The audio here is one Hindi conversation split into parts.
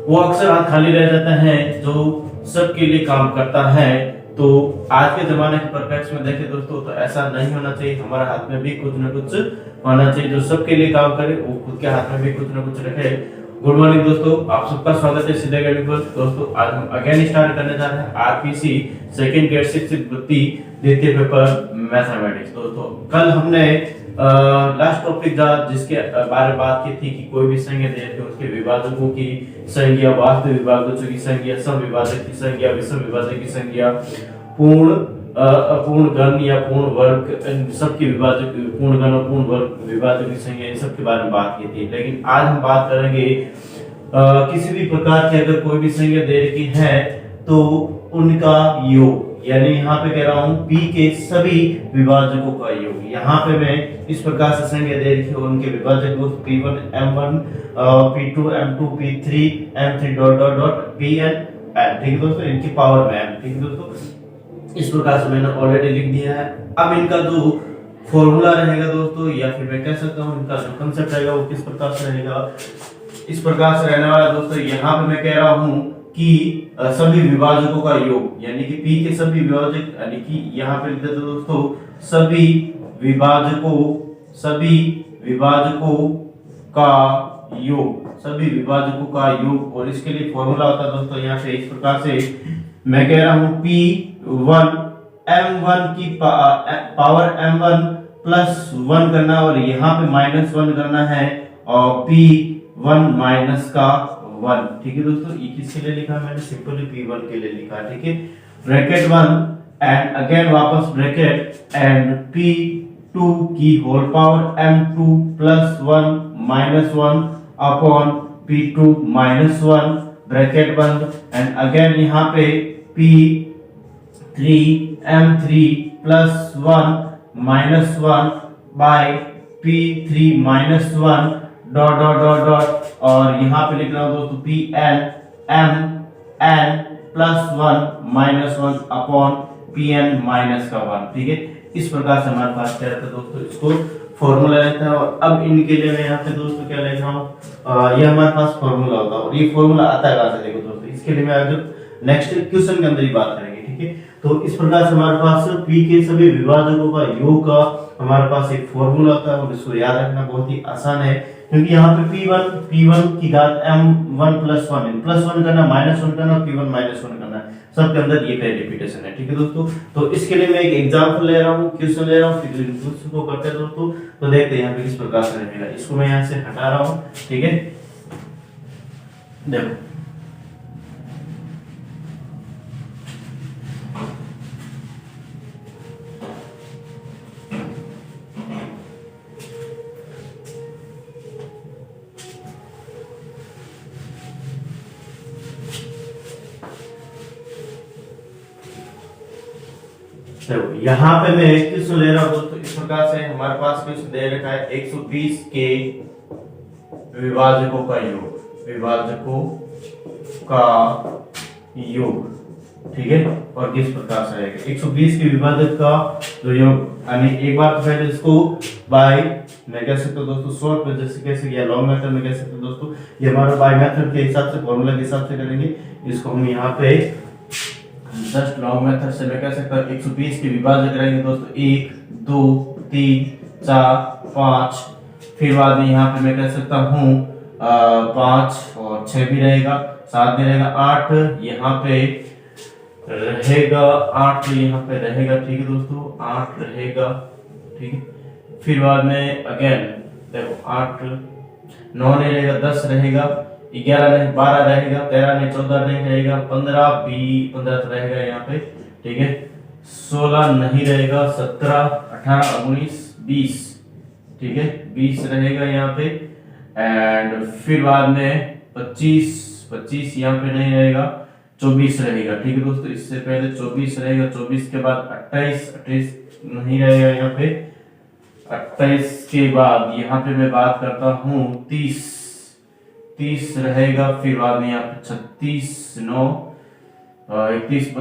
वो अक्सर हाथ खाली रह जाता है जो सबके लिए काम करता है। तो आज के जमाने के परफेक्ट में देखें दोस्तों तो ऐसा नहीं होना चाहिए। हमारे हाथ में भी कुछ ना कुछ होना चाहिए जो सबके लिए काम करे, वो खुद के हाथ में भी कुछ ना कुछ रखे। गुड मॉर्निंग दोस्तों, आप सबका स्वागत है सीधे अकेडमी पर। दोस्तों आज हम अगेन स्टार्ट करने जा रहे हैं आरपीसी सेकंड ग्रेड शिक्षक वृत्ति द्वितीय पेपर मैथमेटिक्स। दोस्तों कल हमने लास्ट टॉपिक जिसके बारे में बात की थी कि कोई भी संख्या दे दी उसके विभाजकों की संख्या, वास्तविक विभाजकों की संख्या, सम विभाजक की संख्या, विषम विभाजक की संख्या, पूर्ण अपूर्ण घन या पूर्ण वर्ग, सबके विभाजक, पूर्ण घन और पूर्ण वर्ग विभाजक की संख्या, इन सब के बारे में बात की थी। लेकिन आज हम बात करेंगे किसी भी प्रकार की अगर कोई भी संख्या दे रखी है तो उनका योग, यानी यहाँ पे कह रहा हूँ p के सभी विभाजकों का योग। यहाँ पे मैं इस प्रकार से संख्या दे रखी है उनके विभाजक p1 m1 p2 m2 p3 m3 dot dot dot pn, ठीक है दोस्तों, इनकी पावर में m, ठीक है दोस्तों। इस प्रकार से मैंने ऑलरेडी लिख दिया है। अब इनका जो फॉर्मूला रहेगा दोस्तों, या फिर मैं कह सकता हूँ इनका जो कंसेप्ट रहेगा वो किस प्रकार से रहेगा, इस प्रकार से रहने वाला दोस्तों। यहाँ पे मैं कह रहा हूँ कि सभी विभाजकों का योग, यानी कि p के सभी विभाजक, यानी कि यहाँ पे लिख देते दोस्तों सभी विभाजकों का योग, सभी विभाजकों का योग। और इसके लिए फॉर्मूला होता है दोस्तों यहाँ पे इस प्रकार से मैं कह रहा हूँ p1 m1 की पावर m1 प्लस 1 करना और यहाँ पे -1 करना है और p1 माइनस का 1, ठीक है दोस्तों। ये किसके लिए लिखा मैंने, सिंपली p1 के लिए लिखा, ठीक है। ब्रैकेट 1 एंड अगेन वापस ब्रैकेट एंड p2 की whole power m2 plus 1 minus 1 upon p2 minus 1 bracket बंद एंड अगेन यहाँ पे p3 m3 plus 1 minus 1 by p3 minus 1 dot dot dot dot, और यहाँ पे लिख रहा हूँ दोस्तों pn mn plus 1 minus 1 upon pn minus का 1, ठीक है। इस प्रकार से हमारे पास क्या रहता है दोस्तों, इसको फॉर्मूला रहता है। और अब इनके लिए मैं यहाँ पे दोस्तों क्या लिख रहा हूँ, ये हमारे पास फॉर्मूला होता है। और ये फॉर्मूला आता है कहाँ से, देखो दोस्तों, इसके लिए मैं आज नेक्स्ट क्वेश्चन के अंदर ही बात करेंगे, ठीक है। तो इस प्रकार से हमारे पास p के सभी विभाजकों का योग का हमारे पास एक फॉर्मूला होता है और इसको याद रखना बहुत ही आसान है, क्योंकि यहाँ पे p1 की घात m1 प्लस 1 करना, -1 करना, p1 -1 करना, सबके अंदर ये कई रिपीटेशन है, ठीक है दोस्तों। तो इसके लिए मैं एक एग्जांपल ले रहा हूँ, क्वेश्चन ले रहा हूँ, फिर क्वेश्चन को करते हैं दोस्तों। तो देखते हैं यहाँ पे किस प्रकार से रहेगा। इसको मैं यहाँ से हटा रहा हूँ, ठीक है। देखो यहाँ पे मैं क्वेश्चन ले रहा हूँ दोस्तों इस प्रकार से। हमारे पास क्वेश्चन दे रखा है 120 के विभाजकों का योग, ठीक है। और किस प्रकार से आएगा 120 के विभाजक का जो योग, यानी एक बार तो पहले इसको बाय मैं कह सकता हूँ दोस्तों शॉर्ट में जैसे कैसे या लॉन्ग मेथड में कह सकते हैं दोस्तों। ये हमारा बाय मेथड के हिसाब से, फॉर्मूला के हिसाब से करेंगे। इसको हम यहाँ पे जस्ट लॉन्ग मेथड से मैं कह सकता हूँ 120 के विभाजक रहेंगे दोस्तों 1 2 3 4 5, फिर बाद में यहाँ पे मैं कह सकता हूँ 5 और 6 भी रहेगा, 7 भी रहेगा, 8 यहाँ पे रहेगा, 8 यहाँ पे रहेगा, ठीक है दोस्तों, 8 रहेगा, ठीक है। फिर बाद में अगेन देखो 8 9 नहीं रहेगा, 10 रहेगा, 11 नहीं 12 रहेगा, 13 नहीं 14 नहीं रहेगा, 15 भी 15 तो रहेगा यहाँ पे, ठीक है। 16 नहीं रहेगा, 17 18 19 20, ठीक है, 20 रहेगा यहाँ पे। एंड फिर बाद में 25 यहाँ पे नहीं रहेगा, 24 रहेगा, ठीक है दोस्तों। इससे पहले 24 रहेगा, 24 के बाद 28 नहीं रहेगा यहाँ पे, 28 के बाद यहाँ पे मैं बात करता हूँ 30 रहेगा, फिर बाद में यहाँ पे 36 9 31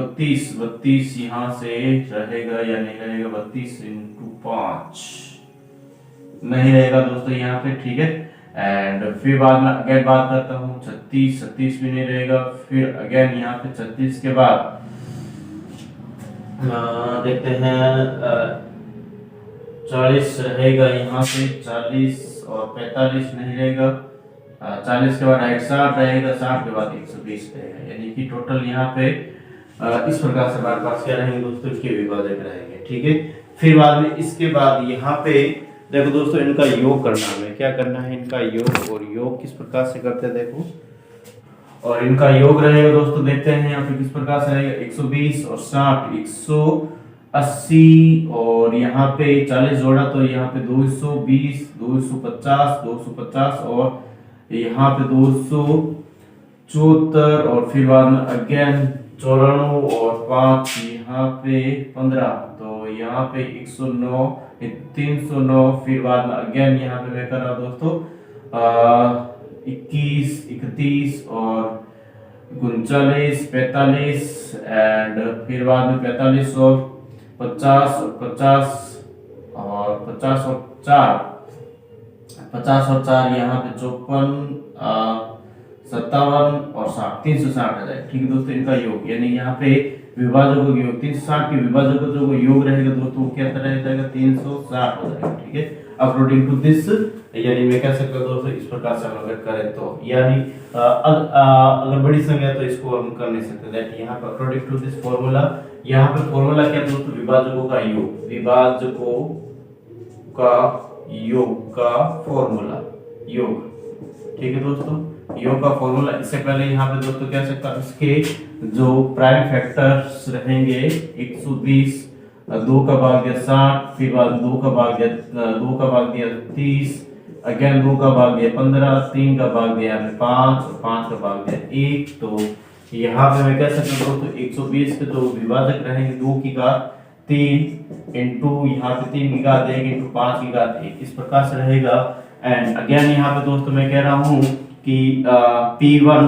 32 यहाँ से रहेगा या नहीं रहेगा, 32 × 5 नहीं रहेगा दोस्तों यहाँ पे, ठीक है। एंड फिर बाद में अगेन बात करता हूँ 36 भी नहीं रहेगा। फिर अगेन यहाँ पे 36 के बाद देखते हैं 40 रहेगा यहाँ पे, 40 और 45 नहीं रहेगा। 40 के बाद 60 रहेगा, 60 के बाद 120 रहेगा, यानी कि टोटल यहाँ पे इस प्रकार से हमारे पास क्या रहेंगे दोस्तों, इसके विभाजक रहेंगे। ठीक है, फिर बाद में इसके बाद यहाँ पे देखो दोस्तों इनका योग करना है, क्या करना है इनका योग, और योग किस प्रकार से करते हैं देखो, और इनका योग रहेगा दोस्तों देखते हैं यहाँ पे किस प्रकार से रहेगा। 120 और 60 180 और यहाँ पे 40 जोड़ा तो यहाँ पे 220 250 250 और यहाँ पे 274 और फिर बाद में अगेन 94 और 5 यहाँ पे 15 तो यहाँ पे 109 309 फिर बाद में अगेन यहाँ पे मैं कर रहा हूँ दोस्तों 21 31 और 39 45 एंड फिर बाद में 45 और 50 और 50 और 50 और 4 यहाँ पे 54 57 और 60 360 आ जाएगा। ठीक है दोस्तों, इनका योग यानी यहाँ पे विभाजकों का योग 360 के विभाजकों जो योग रहेगा दोस्तों क्या रह जाएगा 360 हो जाएगा। ठीक है, अकॉर्डिंग टू दिस यानी मैं कह सकता हूँ दोस्तों इस प्रकार से हम अगर करें तो यानी अगर बड़ी संख्या तो इसको हम कर नहीं सकते, दैट यहाँ पर अकॉर्डिंग टू दिस फॉर्मूला, यहाँ पे फॉर्मूला क्या दोस्तों, विभाजकों का योग, विभाजकों का योग का फॉर्मूला योग। ठीक है दोस्तों, योग का फॉर्मूला, इससे पहले यहाँ पे दोस्तों क्या सकता है, इसके जो प्राइम फैक्टर्स रहेंगे 120 2 का भाग दिया 60 फिर बाद 2 का भाग दिया 30 अगेन 2 का भाग दिया 15 3 का भाग दिया 5 और 5 का भाग दिया 1। तो यहाँ पे मैं कह सकता हूँ दोस्तों 120 के जो विभाजक रहेंगे 2 की घात 3 इंटू यहाँ पे 3 की घात 1 इंटू 5 की घात 1 इस प्रकार से रहेगा। एंड अगेन यहाँ पे दोस्तों मैं कह रहा हूँ कि P1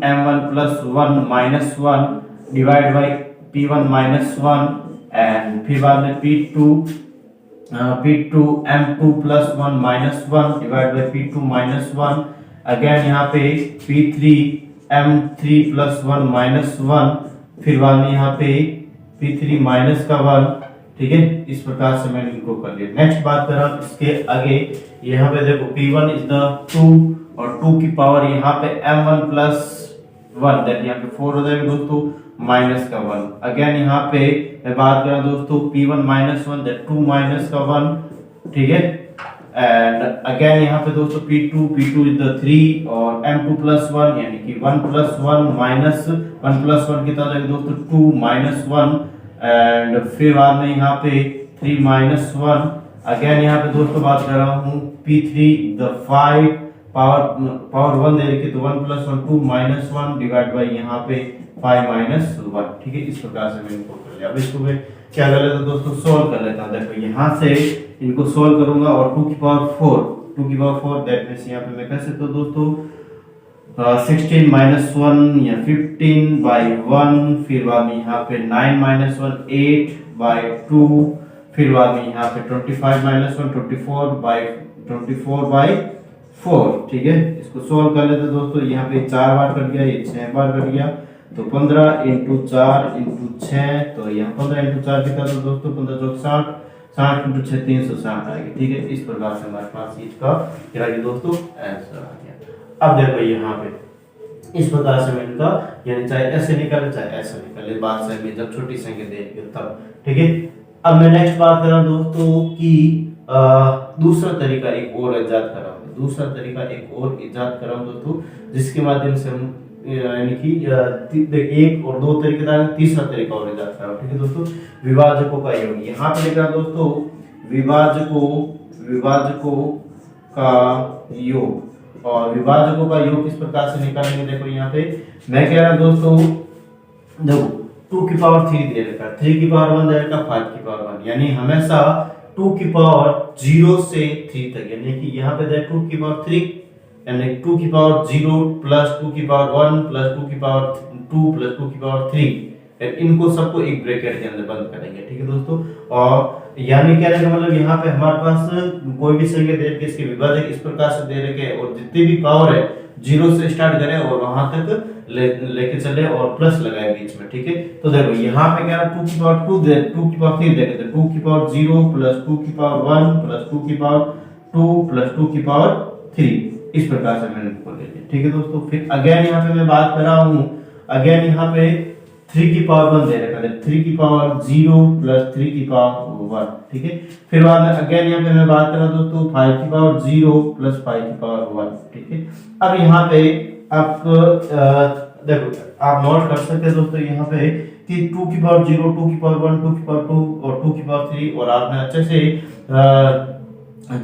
M1 plus 1 minus 1 divided by P1 minus 1 and फिर बाद में P2 M2 plus 1 minus 1 divided by P2 minus 1 again यहाँ पे P3 M3 plus 1 minus 1 फिर बाद में यहाँ पे P3 minus का 1। ठीक है, इस प्रकार से मैंने इनको कर लिया। नेक्स्ट बात कर रहा हूँ इसके आगे, यहाँ पे देखो P1 इज द 2 और 2 की पावर यहाँ पे M1 प्लस 1 दैट यहाँ पे 4 हो जाएगा दोस्तों माइनस का 1। अगेन यहाँ पे मैं बात कर रहा हूँ दोस्तों P1 माइनस 1 दैट 2 माइनस का 1। ठीक है, एंड अगेन यहाँ पे दोस्तों P2 इज द 3 और M2 प्लस 1 यानी कि 1 प्लस 1 माइनस 1 प्लस 1 कितना हो जाएगा दोस्तों 2 माइनस 1 एंड फिर बाद में यहाँ पे 3 माइनस 1। अगेन यहाँ पे दोस्तों बात कर रहा हूँ P3 द 5 पावर 1 दे रखी तो 1 प्लस 1 2 माइनस 1 डिवाइड बाई यहाँ पे 5 माइनस 1। ठीक है, इस प्रकार से मैं इनको कर लिया। अब इसको मैं क्या कर लेता हूँ दोस्तों, सोल्व कर लेता हूँ। देखो यहाँ से इनको सोल्व करूंगा और 2 की पावर 4 दैट मींस यहाँ पे मैं कह सकता हूँ दोस्तों 16 माइनस 1 या 15 बाई 1 फिर बाद में यहाँ पे 9 माइनस 1 8 बाई 2 फिर बाद में यहाँ पे 25 माइनस 1 24 बाई 4। ठीक है, इसको सोल्व कर लेते दोस्तों। यहाँ पे 4 बार कट गया, ये 6 बार कट गया तो 15 इंटू 4 इंटू 6 तो यहाँ 15 इंटू 4 कितना था दोस्तों 15 चौक 60 60 इंटू 6 360 आएगी। ठीक है, इस प्रकार से हमारे पास इसका क्या है दोस्तों आंसर आ गया। अब देखो यहाँ पे इस प्रकार से मैं इनका यानी चाहे ऐसे निकाले चाहे ऐसे निकाले बात से में जब छोटी संख्या देंगे तब। ठीक है, अब मैं नेक्स्ट बात कर रहा हूँ दोस्तों कि दूसरा तरीका एक और इजाद कर रहा हूँ दोस्तों जिसके माध्यम से हम यानी कि एक और दो तरीके का तीसरा तरीका और इजाद कर रहा हूँ। ठीक है दोस्तों, विभाजकों का योग यहाँ पे लिख रहा दोस्तों विभाजकों का योग। और विभाजकों का योग किस प्रकार से निकालेंगे, देखो यहाँ पे मैं कह रहा हूँ दोस्तों देखो 2 की पावर 3 दे रखा, 3 की पावर 1 दे रखा, 5 की पावर 1 यानी हमेशा 2 की पावर 0 से 3 तक यानी कि यहाँ पे देखो 2 की पावर 3 यानी 2 की पावर 0 प्लस 2 की पावर 1 प्लस 2 की पावर 2 प्लस 2 की पावर 3 इनको सबको एक ब्रैकेट के अंदर बंद करेंगे। ठीक है दोस्तों, और यानी कहने का मतलब यहाँ पे हमारे पास कोई भी संख्या दे रखी है, इसके विभाजक इस प्रकार से दे रखे हैं और जितनी भी पावर है जीरो से स्टार्ट करें और वहां तक लेके चले और प्लस लगाए बीच में, ठीक है। तो देखो यहाँ पे क्या 2 की पावर 2 दे, 2 की पावर 3 देखे थे, 2 की पावर 0 प्लस 2 की पावर 1 प्लस 2 की पावर 2 प्लस 2 की पावर 3, इस प्रकार से मैंने इनको ले लिया, ठीक है दोस्तों। फिर अगेन यहाँ पे मैं बात कर रहा हूँ, अगेन यहाँ पे 3 की पावर 1 दे रखा है, 3 की पावर 0 प्लस 3 की पावर 1, ठीक है। फिर बाद में अगेन यहाँ पे मैं बात कर रहा हूँ दोस्तों 5 की पावर 0 प्लस 5 की पावर 1, ठीक है। अब यहाँ पे आप देखो आप नोट कर सकते हैं दोस्तों यहाँ पे कि 2 की पावर 0, 2 की पावर 1, 2 की पावर 2 और 2 की पावर 3, और आपने अच्छे से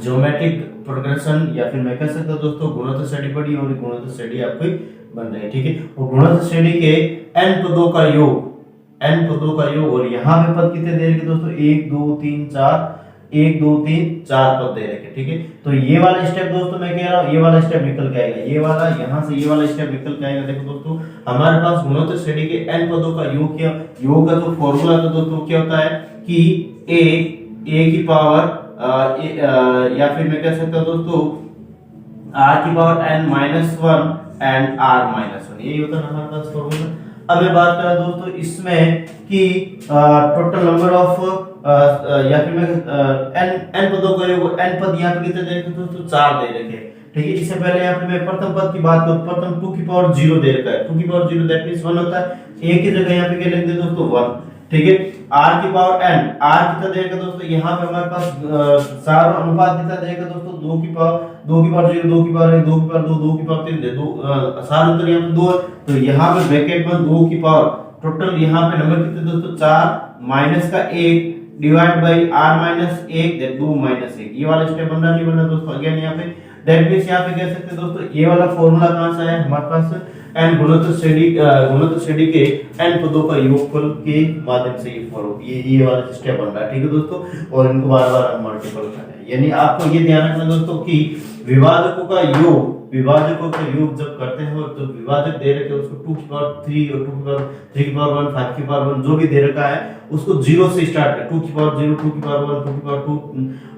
ज्योमेट्रिक प्रोग्रेशन या फिर मैं कह सकता हूं दोस्तों गुणोत्तर श्रेणी पढ़ी और गुणोत्तर श्रेणी आपकी बन रही है, ठीक है। और गुणोत्तर श्रेणी के n पदों का योग, n पदों का योग, और यहाँ पे पद कितने दे रखे दोस्तों 1 2 3 4, 1 2 3 4 पद दे रखे, ठीक है। तो ये वाला स्टेप दोस्तों मैं कह रहा हूँ, ये वाला स्टेप निकल के आएगा, ये वाला यहाँ से ये वाला स्टेप निकल के आएगा। देखो दोस्तों हमारे पास गुणोत्तर श्रेणी के n पदों का योग क्या, योग का तो फॉर्मूला तो दोस्तों क्या होता है कि a की पावर या फिर मैं कह सकता हूँ दोस्तों r की power n minus 1 and r minus 1, यही होता है हमारे पास फॉर्मूला। अब मैं बात कर रहा हूँ दोस्तों इसमें कि टोटल नंबर ऑफ या फिर मैं n पदों का योग, n पद यहाँ पे कितने दे रखे दोस्तों 4 दे रखे, ठीक है। इससे पहले यहाँ पे मैं प्रथम पद की बात करूँ, प्रथम 2 की पावर 0 दे रखा है, 2 की पावर 0 दैट मींस 1 होता है, a की जगह यहाँ पे क्या लिख दे दोस्तों 1, ठीक है। r की पावर n, r कितना देगा दोस्तों यहाँ पे हमारे पास सारा अनुपात कितना देगा दोस्तों 2 की पावर 0, 2 की पावर 1, 2 की पावर 2, 2 की पावर 3 दे दो, सारा उत्तर यहाँ पे 2 है। तो यहाँ पे ब्रैकेट में 2 की पावर टोटल यहाँ पे नंबर कितने दोस्तों 4 माइनस का 1 divide by r minus 1 they 2 minus 1, ये वाला स्टेप बन रहा नहीं बन रहा दोस्तों। अगेन यहाँ पे दैट मींस यहाँ पे कह सकते हैं दोस्तों ये वाला फॉर्मूला कहां से आया हमारे पास n गुणोत्तर श्रेणी के n पदों का योगफल के माध्यम से ये वाला स्टेप बन रहा है, ठीक है दोस्तों। और इनको बार-बार हम मल्टीपल कर रहे हैं, यानी आपको ये ध्यान रखना दोस्तों कि विभाजकों का योग जब करते हैं तो विभाजक दे रखे उसको 2 की पावर 3 और 2 की पावर 3 की पावर 1 5 की पावर 1 जो भी दे रखा है उसको 0 से स्टार्ट कर, 2 की पावर 0, 2 की पावर 1, 2 की पावर 2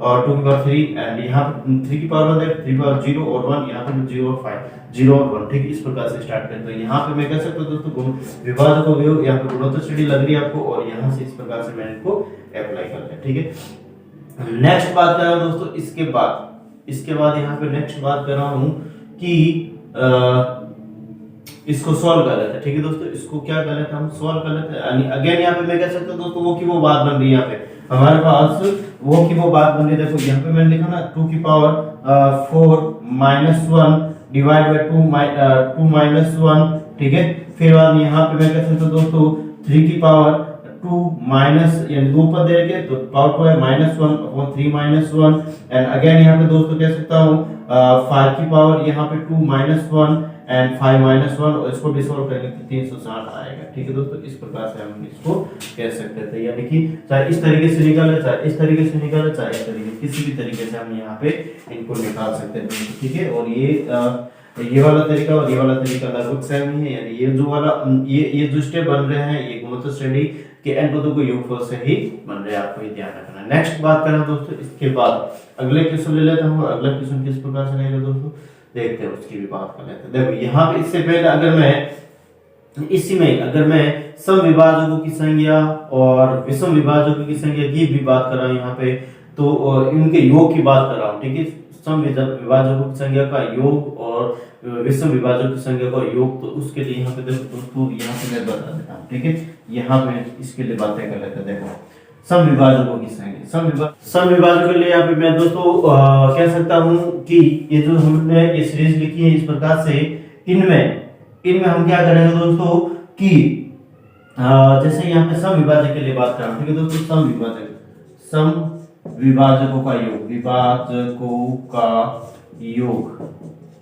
और 2 की पावर 3, एंड यहाँ पे 3 की पावर 1 है, 3 की पावर 0 और 1, यहाँ पे 0 और 5, 0 और 1, ठीक है। इस प्रकार से स्टार्ट करते हैं। यहाँ पे मैं कह सकता हूँ दोस्तों विभाजकों का योग, यहाँ पे गुणोत्तर श्रेणी लग रही है आपको, और यहाँ से इस प्रकार से मैंने इसको अप्लाई कर लिया, ठीक है। नेक्स्ट बात कर रहा हूँ दोस्तों इसके बाद यहाँ पे नेक्स्ट बात कर रहा हूँ कि इसको सॉल्व कर लेते हैं, ठीक है दोस्तों। इसको क्या कर लेते हैं हम सॉल्व कर लेते हैं। अगेन यहाँ पे मैं कह सकता हूँ दोस्तों वो की वो बात बन रही है, यहाँ पे हमारे पास वो की वो बात बन रही है। देखो यहाँ पे मैंने लिखा ना 2 की power 4 minus 1 divide by 2 minus 1, ठीक है। फिर बाद यहाँ पे मैं कह सकता हूँ दोस्तों 3 की पावर 2 माइनस यानी 2 पद दे रखे तो पावर 2 है minus 1 upon 3 minus 1, and again यहाँ पे दोस्तों कह सकता हूँ 5 की पावर यहाँ पे 2 माइनस 1 एंड 5 माइनस 1, और इसको भी सॉल्व करेंगे तो 360 आएगा, ठीक है दोस्तों। इस प्रकार से हम इसको कह सकते थे, यानी कि चाहे इस तरीके से निकाले, चाहे इस तरीके से निकाले, चाहे इस तरीके किसी भी तरीके से हम यहाँ पे इनको निकाल सकते हैं, ठीक है। और ये वाला तरीका और ये वाला तरीका लगभग सेम ही है, यानी ये जो वाला ये जो स्टेप बन रहे हैं ये गुणोत्तर श्रेणी के n पदों को योगफल से ही बन रहे हैं, आपको ये ध्यान रखना है। नेक्स्ट बात करें दोस्तों इसके बाद अगले क्वेश्चन ले लेता हूँ, और अगला क्वेश्चन किस प्रकार से रहेगा दोस्तों देखते हैं, उसकी भी बात कर लेते हैं। देखो यहाँ पे इससे पहले अगर मैं सम विभाजकों की संख्या और विषम विभाजकों की संख्या की भी बात कर रहा हूँ यहाँ पे, तो इनके योग की बात कर रहा हूँ, ठीक है। सम विभाजकों की संख्या का योग और विषम विभाजकों की संख्या का योग, तो उसके लिए यहाँ पे देखो दोस्तों यहाँ पे मैं बता देता हूँ, ठीक है। यहाँ पे इसके लिए बातें कर लेते हैं। देखो सम विभाजकों की संख्या, सम विभाजकों के लिए यहाँ पे मैं दोस्तों कह सकता हूँ कि ये जो हमने ये सीरीज लिखी है इस प्रकार से इनमें हम क्या करेंगे दोस्तों कि जैसे यहाँ पे सम विभाजक के लिए बात कर रहा हूँ, ठीक है दोस्तों। सम विभाजकों का योग,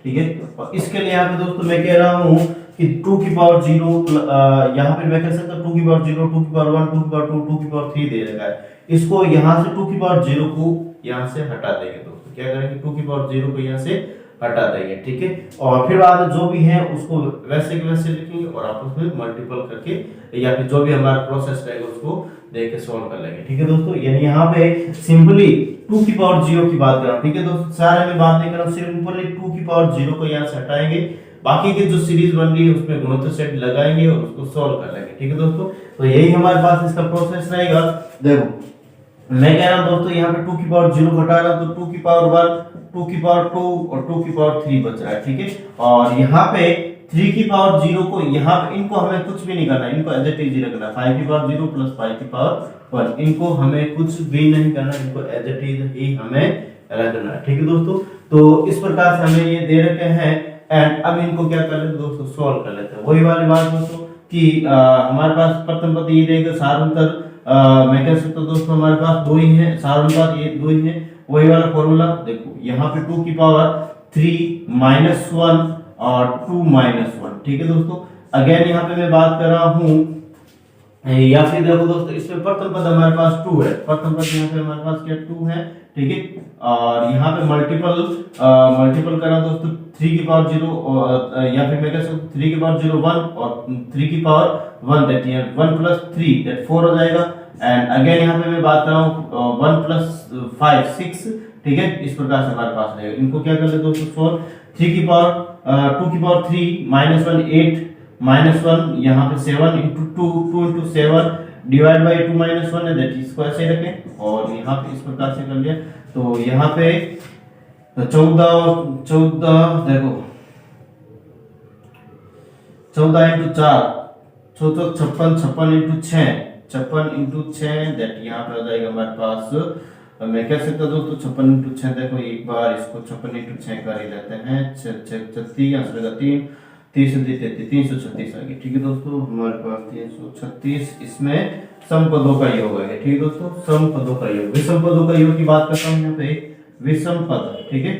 ठीक है। और इसके लिए यहाँ पे दोस्तों मैं कह रहा हूँ कि 2 की पावर 0 यहाँ पे मैं कह सकता हूँ 2 की पावर 0, 2 की पावर 1, 2 की पावर 2, 2 की पावर 3 दे रखा है। इसको यहाँ से 2 की पावर 0 को यहाँ से हटा देंगे दोस्तों, क्या करेंगे 2 की पावर 0 को यहाँ से हटा देंगे, ठीक है। और फिर बाद में जो भी है उसको वैसे के वैसे लिखेंगे और आपस में मल्टीपल करके या फिर जो भी हमारा प्रोसेस रहेगा उसको देख के सॉल्व कर लेंगे, ठीक है दोस्तों। यानी यहाँ पे सिंपली 2 की पावर 0 की बात कर रहा हूँ, ठीक है दोस्तों, सारे में बात नहीं कर रहा हूँ, सिंपली 2 की पावर 0 को यहाँ से हटाएंगे, बाकी की जो सीरीज बन रही है उसमें गुणोत्तर सेट लगाएंगे और उसको सॉल्व कर लेंगे, ठीक है दोस्तों। तो यही हमारे पास इसका प्रोसेस रहेगा। देखो मैं कह रहा हूँ दोस्तों यहाँ पे 2 की पावर 0 को हटा रहा हूँ तो 2 की पावर 1, 2 की पावर 2 और 2 की पावर 3 बच रहा है, ठीक है। और यहाँ पे 3 की पावर 0 को यहाँ पे इनको हमें कुछ भी नहीं करना, इनको एज इट इज रखना, 5 की पावर 0 प्लस 5 की पावर 1, इनको हमें कुछ भी नहीं करना, इनको एज इट इज ही हमें रखना है, ठीक है दोस्तों। तो इस प्रकार से हमें ये दे रखे हैं एंड अब इनको क्या कर लेते हैं दोस्तों, सॉल्व कर लेते हैं। वही वाली बात दोस्तों कि हमारे पास प्रथम पद ये रहेगा सारांतर, मैं कह सकता हूँ दोस्तों हमारे पास दो ही है, सारांतर ये दो ही है, वही वाला फॉर्मूला देखो यहाँ पे 2 की पावर 3 माइनस 1 और 2 माइनस 1, ठीक है दोस्तों। अगेन यहाँ पे मैं बात कर रहा हूँ या फिर देखो दोस्तों इसमें प्रथम पद हमारे पास 2 है, प्रथम पद यहाँ पे हमारे पास क्या 2 है, ठीक है। और यहाँ पे मल्टीपल करा दोस्तों 3 की पावर 0 या फिर मैं कह सकता हूँ 3 की पावर 0 1 और 3 की पावर 1 दैट है 1 प्लस 3 दैट 4 हो जाएगा। एंड अगेन यहाँ पे मैं बात कर रहा हूँ 1 प्लस 5 6, ठीक है। इस प्रकार से हमारे पास रहेगा, इनको क्या कर ले दोस्तों सॉल्व, 3 की पावर 2 की पावर 3 माइनस 1 8 माइनस 1 यहाँ पे 7 into 2 into 7 divide by 2 minus 1 है दैट इसको ऐसे रखें और यहाँ पे इस प्रकार से कर लिया। तो यहाँ पे 14 देखो 14 इंटू 4 14 56 56 इंटू 6 56 इंटू 6 दैट यहाँ पे आ जाएगा हमारे पास, मैं कह सकता हूँ दोस्तों 56 इंटू 6 देखो एक बार इसको 56 इंटू 6 कर ही लेते हैं, 36 336 आ गया, ठीक है दोस्तों। हमारे पास 336 इसमें सम पदों का योग है, ठीक है दोस्तों, सम पदों का योग, विषम पदों का योग की बात करता हूँ यहाँ पे विषम पद, ठीक है,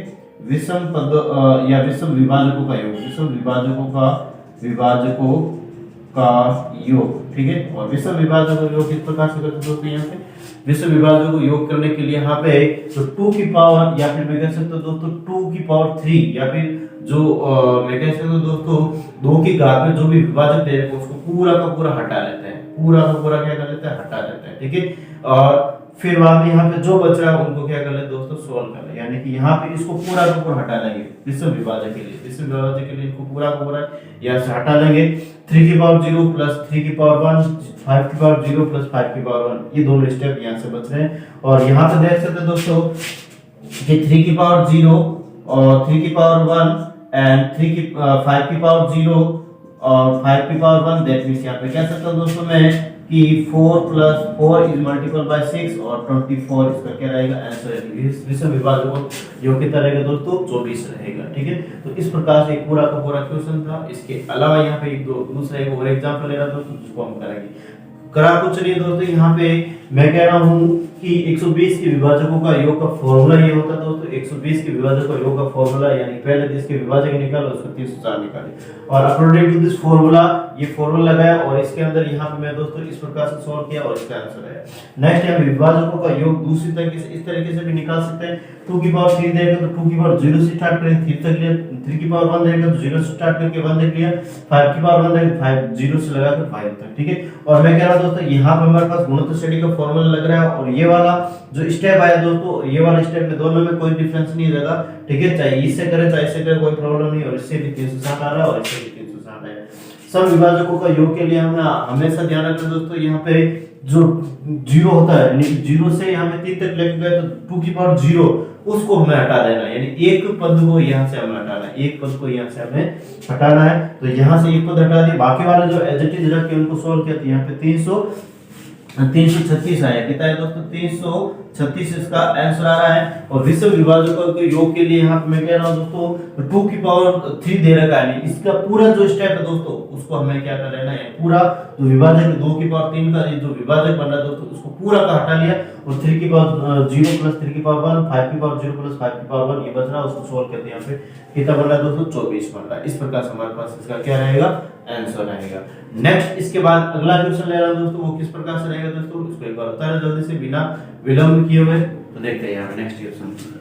विषम पद या विषम विभाजकों का योग, विषम विभाजकों का योग, ठीक है। और विषम विभाजकों का योग किस प्रकार से करते दोस्तों, यहाँ पे विषम विभाजकों को योग करने के लिए यहाँ पे तो 2 की पावर या फिर मैं कह सकता हूँ दोस्तों 2 की पावर 3 या फिर जो मैं कह सकता हूँ दोस्तों 2 की घात में जो भी विभाजक दे रहे हैं उसको पूरा का पूरा हटा लेते हैं, पूरा का पूरा क्या कर लेते हैं, हटा लेते हैं, ठीक है। और फिर बाद में यहाँ पे जो बच रहा है उनको क्या कर ले दोस्तों, सोल्व कर ले, यानी कि यहाँ पे इसको पूरा का पूरा हटा लेंगे विषम विभाजक के लिए, विषम विभाजक के लिए इनको पूरा का पूरा यहाँ से हटा लेंगे। 3 की पावर 0 प्लस 3 की पावर 1, 5 की पावर 0 प्लस 5 की पावर 1, ये दोनों स्टेप यहाँ से बच रहे हैं। और यहाँ पे देख सकते हैं दोस्तों कि 3 की पावर 0 और 3 की पावर 1 एंड 5 की पावर 0 और 5 की पावर 1 दैट मींस यहाँ पे कह सकता हूँ दोस्तों मैं कि 4 प्लस 4 इज मल्टीपल बाय 6 और 24 इसका क्या रहेगा आंसर, विषम विभाजक योग कितना रहेगा दोस्तों, 24 रहेगा, ठीक है। तो इस प्रकार से पूरा का पूरा क्वेश्चन था। इसके अलावा यहाँ पे एक दो दूसरा एक और एग्जांपल ले रहा दोस्तों जिसको हम करेंगे। करा कुछ नहीं दोस्तों, यहाँ पे मैं कह रहा हूँ कि 120 के विभाजकों का योग का फॉर्मूला ये होता है दोस्तों, 120 के विभाजकों का योग का फॉर्मूला, यानी पहले जिसके विभाजक निकालो उसको 304 निकाले और अकॉर्डिंग टू दिस फॉर्मूला ये फॉर्मूला लगाया और इसके अंदर यहाँ पे मैं दोस्तों इस प्रकार से सॉल्व किया और इसका आंसर आया। नेक्स्ट है विभाजकों का योग दूसरी तरीके से इस तरीके से भी निकाल सकते हैं। 2 की पावर 3 देगा तो 2 की पावर 0 से स्टार्ट करें 3 तक लिया, 3 की पावर 1 देगा तो 0 से स्टार्ट करके 1 तक लिया, 5 की पावर 1 देगा 5 0 से लगाकर 5 तक, ठीक है। और मैं कह रहा हूं दोस्तों यहाँ पे हमारे पास गुणोत्तर श्रेणी का फॉर्मूला लग रहा है और ये वाला जो स्टेप आया दोस्तों, ये वाला स्टेप में दोनों में कोई डिफरेंस नहीं रहेगा, ठीक है। चाहे इससे करें चाहे इससे करें कोई प्रॉब्लम नहीं, और इससे भी 360 आ रहा है और इससे भी 360 आया। सब विभाजकों का योग के लिए हमें हमेशा ध्यान रखना दोस्तों, यहाँ पे जो 0 होता है यानी 0 से यहाँ पे 3 तक लेके गए तो 2 की पावर 0 उसको हमें हटा देना है, यानी एक पद को यहाँ से हमें हटाना है, एक पद को यहाँ से हमें हटाना है। तो यहाँ से एक पद हटा दिया, बाकी वाले जो एज इट इज रख के उनको सोल्व किया, तो यहाँ पे 336 आया, कितना है दोस्तों 336 इसका आंसर आ रहा है। और विषम विभाजकों के योग के लिए यहाँ पे मैं कह रहा हूँ दोस्तों 2 की पावर 3 दे रखा है, इसका पूरा जो स्टेप है दोस्तों उसको हमें क्या कर लेना है, पूरा जो विभाजक 2 की पावर 3 का जो विभाजक बन रहा है दोस्तों उसको पूरा का हटा लिया और 3 की पावर 0 प्लस 3 की पावर 1, 5 की पावर 0 प्लस 5 की पावर 1 ये बच रहा है, उसको सोल्व करते हैं। यहाँ पे कितना बन रहा है दोस्तों 24 बन रहा है। इस प्रकार से हमारे पास इसका क्या रहेगा आंसर रहेगा। नेक्स्ट इसके बाद अगला क्वेश्चन ले रहा हूं दोस्तों, वो किस प्रकार से रहेगा दोस्तों उसको एक बार बता रहे जल्दी से बिना विलंब किए हुए। तो देखते हैं यहाँ नेक्स्ट क्वेश्चन।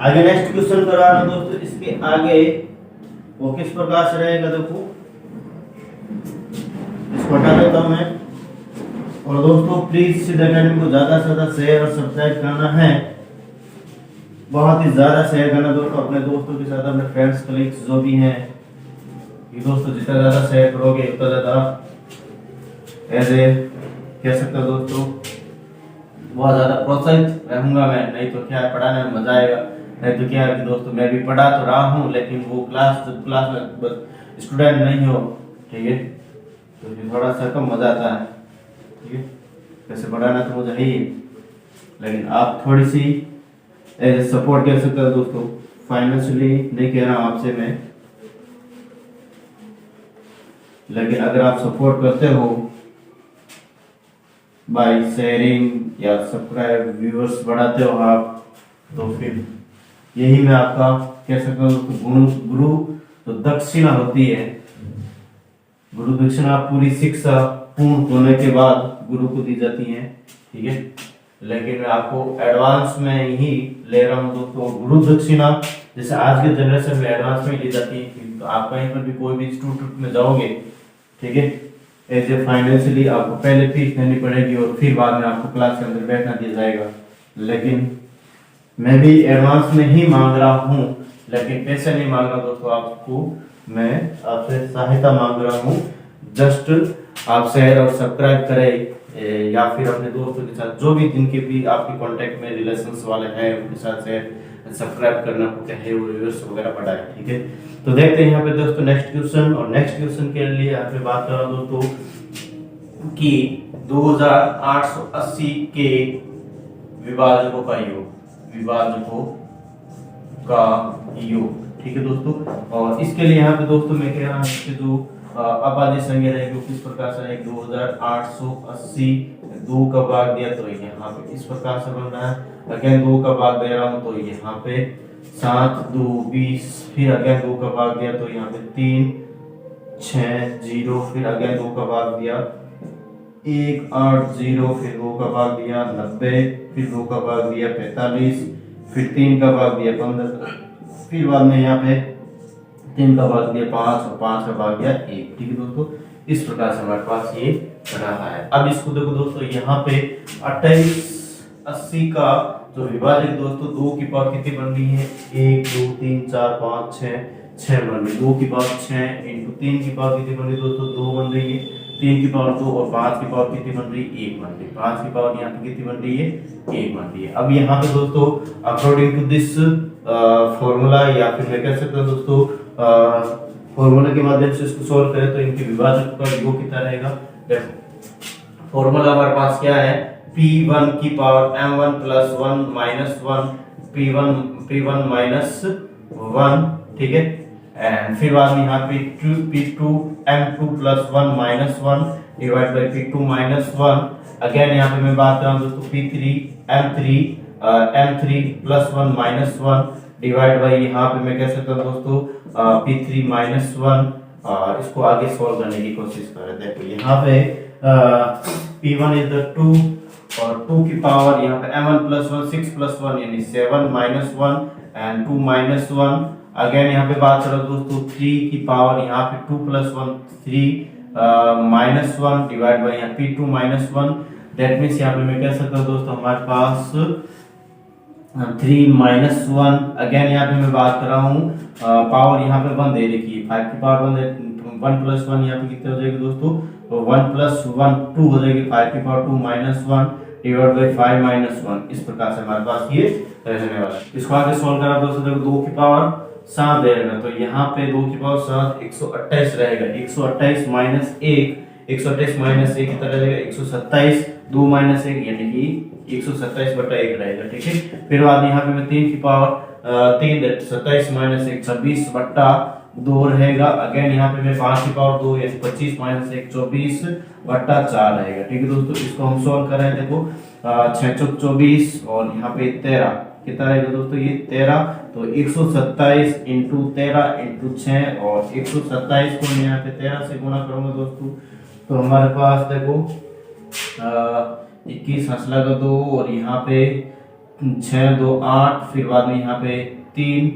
आगे नेक्स्ट क्वेश्चन करा रहा हूं दोस्तों, इसके आगे वो किस प्रकार से रहेगा देखो, इसको हटा देता हूं मैं। और दोस्तों प्लीज सिद्ध अकेडमी को ज्यादा से ज्यादा शेयर और सब्सक्राइब करना है, बहुत ही ज्यादा शेयर करना दोस्तों अपने दोस्तों के साथ, अपने फ्रेंड्स कलीग्स जो भी हैं, ये दोस्तों जितना ज्यादा शेयर करोगे उतना ज्यादा एज ए कह सकते हो दोस्तों बहुत ज्यादा प्रोत्साहित रहूंगा मैं। नहीं तो क्या है, पढ़ाने में मजा आएगा, नहीं तो क्या है कि दोस्तों मैं भी पढ़ा तो रहा हूँ लेकिन वो क्लास में स्टूडेंट नहीं हो, ठीक है, तो थोड़ा सा कम मजा आता है, ठीक है। वैसे पढ़ाना तो मुझे है ही, लेकिन आप थोड़ी सी एज सपोर्ट कह सकते हो दोस्तों, फाइनेंशियली नहीं कह रहा हूँ आपसे मैं, लेकिन अगर आप सपोर्ट करते हो बाय शेयरिंग या सब्सक्राइब, व्यूअर्स बढ़ाते हो आप, तो फिर यही मैं आपका कह सकता हूँ गुरु तो दक्षिणा होती है। गुरु दक्षिणा पूरी शिक्षा पूर्ण होने के बाद गुरु को दी जाती है, ठीक है। लेकिन मैं आपको एडवांस में ही ले रहा हूँ दोस्तों। गुरु दक्षिणा जैसे आज के जनरेशन में एडवांस में ली जाती है, तो आप कहीं पर भी कोई भी इंस्टीट्यूट में जाओगे, ठीक है, एज ए फाइनेंशियली आपको पहले फीस देनी पड़ेगी और फिर बाद में आपको क्लास के अंदर बैठना दिया जाएगा। लेकिन मैं भी एडवांस में ही मांग रहा हूँ, लेकिन पैसे नहीं मांग रहा दोस्तों आपको, मैं आपसे सहायता मांग रहा हूँ। जस्ट आप शेयर और सब्सक्राइब करें या फिर अपने दोस्तों के साथ जो भी जिनके भी आपके कांटेक्ट में रिलेशंस वाले हैं उनके साथ शेयर सब्सक्राइब करना चाहे वो व्यूअर्स वगैरह बढ़ाए, ठीक है। तो देखते हैं यहाँ पे दोस्तों नेक्स्ट क्वेश्चन, और नेक्स्ट क्वेश्चन के लिए यहाँ पे बात कर रहा हूँ दोस्तों कि 2880 के विभाजकों का योग, ठीक है दोस्तों। और इसके लिए यहाँ पे दोस्तों मैं कह रहा हूँ कि जो अभाज्य संख्या रहेगी किस प्रकार से रहेगी, 2880 2 का भाग दिया तो यहाँ पे इस प्रकार से बन रहा है। अगेन 2 का भाग दे रहा हूँ तो यहाँ पे 7 2 20, फिर अगेन 2 का भाग दिया तो यहाँ पे 3 6 0, फिर अगेन 2 का भाग दिया 1 8 0, फिर 2 का भाग दिया 90, फिर 2 का भाग दिया 45, फिर 3 का भाग दिया 15, फिर बाद में यहाँ पे 3 का भाग दिया 5 और 5 का भाग दिया 1, ठीक है दोस्तों। इस प्रकार से हमारे पास ये रहा है। अब इसको देखो दोस्तों, यहाँ पे 2880 का जो विभाजक दोस्तों 2 की पावर कितनी बन रही है, 1 2 3 4 5 6 बन रही है। 2 की पावर 6 इंटू 3 की पावर कितनी बन रही है दोस्तों, 2 बन रही है। 3 की पावर 2 और 5 की पावर कितनी बन रही है, 1 बन रही है। 5 की पावर यहाँ पे कितनी बन रही है, 1 बन रही है। अब यहाँ पे दोस्तों अकॉर्डिंग टू दिस फॉर्मूला या फिर मैं कह सकता हूँ दोस्तों फॉर्मूला के माध्यम से इसको सॉल्व करें तो इनके विभाजक का योग कितना रहेगा। देखो फॉर्मूला हमारे पास क्या है, p1 की power m1 plus 1 minus 1 p1 minus 1, ठीक है। एंड फिर बाद में यहाँ पे p2 m2 plus 1 minus 1 divide by p2 minus 1। Again यहाँ पे मैं बात कर रहा हूँ दोस्तों p3 m3 plus 1 minus 1 divide by यहाँ पे मैं कह सकता हूँ दोस्तों p3 माइनस 1। और इसको आगे सॉल्व करने की कोशिश करें। देखो यहाँ पे p1 इज द 2 और 2 की पावर यहाँ पे m1 प्लस 1 6 प्लस 1 यानी 7 माइनस 1 एंड 2 माइनस 1। अगेन यहाँ पे बात करो दोस्तों 3 की पावर यहाँ पे 2 प्लस 1 3 माइनस 1 डिवाइड बाई यहाँ p2 माइनस 1। दैट मीन्स यहाँ पे मैं कह सकता हूँ दोस्तों हमारे पास 3 माइनस 1। अगेन यहाँ पे मैं बात कर रहा हूँ पावर यहाँ पे 1 दे रखी है, 5 की पावर 1 प्लस 1 यहाँ पे कितने हो जाएगी दोस्तों, तो 1 प्लस 1 2 हो जाएगी, 5 की power 2 minus 1 divide by 5 minus 1। इस प्रकार से हमारे पास ये रहने वाला है। इसको आगे सॉल्व करा दोस्तों, देखो 2 की पावर 7 रहेगा तो यहाँ पे 2 की पावर 7 128 रहेगा। 128 माइनस 1, 128 माइनस 1 कितना रहेगा 127, 2 माइनस 1 यानी कि 127 बटा 1 रहेगा, ठीक है। फिर बाद यहाँ पे मैं 3 की पावर 3 27 माइनस 1 26 बटा 2 रहेगा। अगेन यहाँ पे मैं 5 की पावर 2 यानी 25 माइनस 1 24 बटा 4 रहेगा, ठीक है दोस्तों। इसको हम सॉल्व कर रहे हैं, देखो 6 चौक 24 और यहाँ पे 13 कितना रहेगा दोस्तों, ये 13 तो 127 इंटू 13 इंटू 6 और 127 को मैं यहाँ पे 13 से गुना करूंगा दोस्तों, तो हमारे पास देखो 21 हंसला का 2 और यहाँ पे 6 2 8, फिर बाद में यहाँ पे 3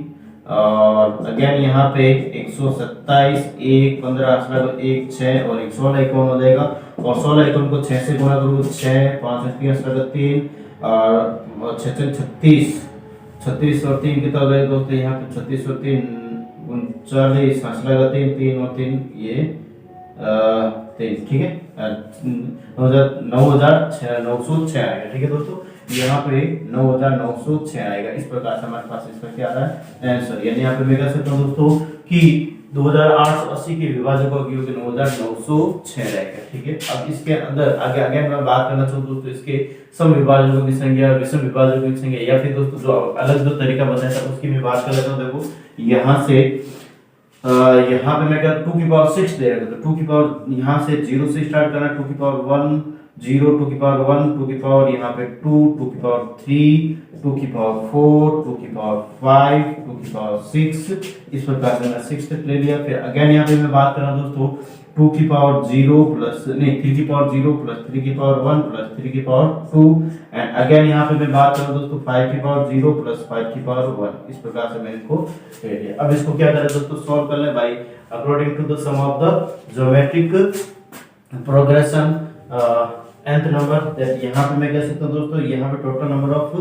और अगेन यहाँ पे 127, 1 15 18 1 6 और 16 इक्यावन हो जाएगा। और 16 इक्यावन को 6 से गुणा करो 6 5 3 और 6 36, 36 और 3 कितना हो जाएगा दोस्तों, यहाँ पे 36 और 3 39, 3 3 और 3 ये 3, ठीक है 9,906 आएगा। ठीक है दोस्तों, यहाँ पे 9,906 आएगा। इस प्रकार से हमारे पास इसका क्या आ रहा है आंसर, यानी यहाँ पे मैं कह सकता हूँ दोस्तों कि 2880 के विभाजकों का योग 9,906 रहेगा। ठीक है, अब इसके अंदर आगे आगे मैं बात करना चाहूँ दोस्तों इसके सम विभाजकों की संख्या, विषम विभाजकों की संख्या, या फिर दोस्तों जो अलग जो तरीका बताया था उसकी मैं बात कर लेता हूँ। देखो यहाँ से यहाँ पे मैं क्या 2 की पावर 6 दे रहा था, तो 2 की पावर यहाँ से 0 से स्टार्ट करना, 2 की पावर 1 0, 2 की पावर 1, 2 की पावर यहाँ पे 2, 2 की पावर 3, 2 की पावर 4, 2 की पावर 5, 2 की पावर 6, इस प्रकार से मैं 6 तक ले लिया। फिर अगेन यहाँ पे मैं बात कर रहा हूँ दोस्तों 2 की पावर 0 प्लस नहीं 3 की पावर 0 प्लस 3 की पावर 1 प्लस 3 की पावर 2, एंड अगेन यहाँ पे मैं बात कर रहा हूँ दोस्तों 5 की पावर 0 प्लस 5 की पावर 1, इस प्रकार से मैंने इसको ले लिया। अब इसको क्या करें दोस्तों, सॉल्व कर ले by according to the sum of the geometric progression nth number that, यहाँ पे मैं कह सकता हूँ दोस्तों यहाँ पे टोटल नंबर ऑफ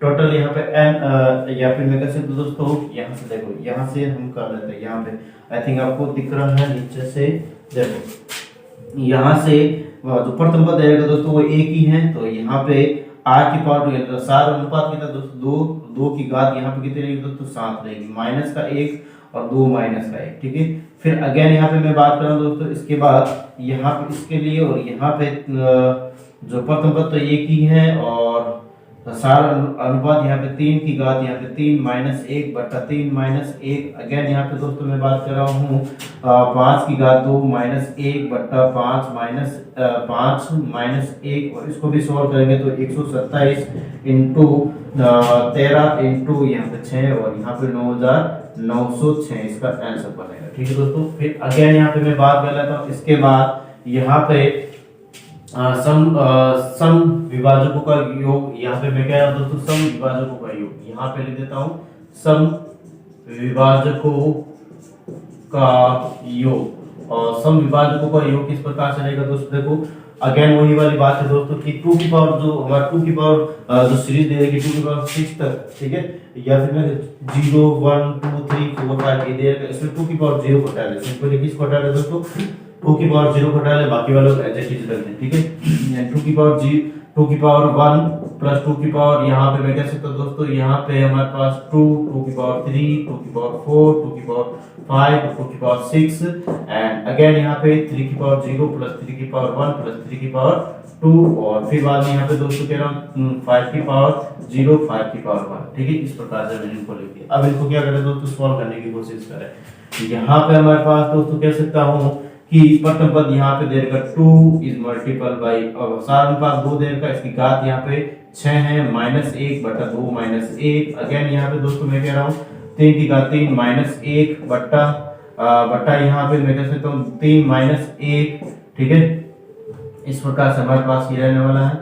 टोटल यहाँ पे n, या फिर मैं कह सकता हूँ दोस्तों यहाँ से देखो, यहाँ से हम कर लेते हैं, यहाँ पे आई थिंक आपको दिख रहा है नीचे से, देखो यहाँ से जो प्रथम पद रहेगा दोस्तों वो एक ही है, तो यहाँ पे r की पावर सार अनुपात कितना दोस्तों 2 की घात यहाँ पे कितनी रहेगी दोस्तों 7 रहेगी, माइनस का 1 और 2 माइनस का 1। ठीक है, फिर अगेन यहाँ पे मैं बात कर रहा हूँ दोस्तों इसके बाद यहाँ पे इसके लिए, और यहाँ पे जो प्रथम पद तो एक ही है और सार अनुपात यहाँ पे 3 की घात यहाँ पे 3 माइनस 1 बटा 3 माइनस 1। अगेन यहाँ पे दोस्तों मैं बात कर रहा हूँ 5 की घात 2 माइनस 1 बटा 5 माइनस 5 माइनस 1, और इसको भी सॉल्व करेंगे तो 127 इंटू 13 इंटू यहाँ पे 6 और यहाँ पे 9,906 इसका आंसर बनेगा। ठीक है दोस्तों, फिर अगेन यहाँ पे मैं बात कर लेता हूँ इसके बाद यहाँ पे सम विभाजकों का योग, यहाँ पे मैं कह रहा हूँ दोस्तों सम विभाजकों का योग, यहाँ पे लिख देता हूँ सम विभाजकों का योग। और सम विभाजकों का योग किस प्रकार से रहेगा दोस्तों, देखो अगेन वही वाली बात है दोस्तों कि 2 की पावर जो हमारा 2 की पावर जो सीरीज दे देगी 2 की पावर 6 तक, ठीक है, या फिर मैं 0 1 2 3 4 5 ये देगा, इसमें 2 की पावर 0 को हटा दे, सिंपली किसको हटा दे दोस्तों 2 की पावर 0 को हटा ले, बाकी वालों को एज इट इज रख दें। ठीक है, 2 की पावर 2 की पावर 1 प्लस 2 की पावर यहाँ पे मैं कह सकता हूँ दोस्तों यहाँ पे हमारे पास 2 2 की पावर 3 2 की पावर 4 2 की पावर 5 2 की पावर 6, एंड अगेन यहाँ पे 3 की पावर 0 प्लस 3 की पावर 1 प्लस 3 की पावर 2, और फिर बाद में यहाँ पे दोस्तों कह रहा हूँ 5 की पावर 0 5 की पावर 1। ठीक है, इस प्रकार से मैंने इनको लिख दिया। अब इनको क्या करें दोस्तों, सॉल्व करने की कोशिश करें। यहाँ पे हमारे पास दोस्तों कह सकता हूँ कि प्रथम पद यहाँ पे दे रखा 2 इज मल्टीपल बाई सार अनुपात 2 दे रखा, इसकी घात यहाँ पे 6 है माइनस 1 बटा 2 माइनस 1। अगेन यहाँ पे दोस्तों मैं कह रहा हूँ 3 की घात 3 माइनस 1 बटा यहाँ पे मैं कह सकता हूँ 3 माइनस 1। ठीक है, इस प्रकार से हमारे पास ये रहने वाला है।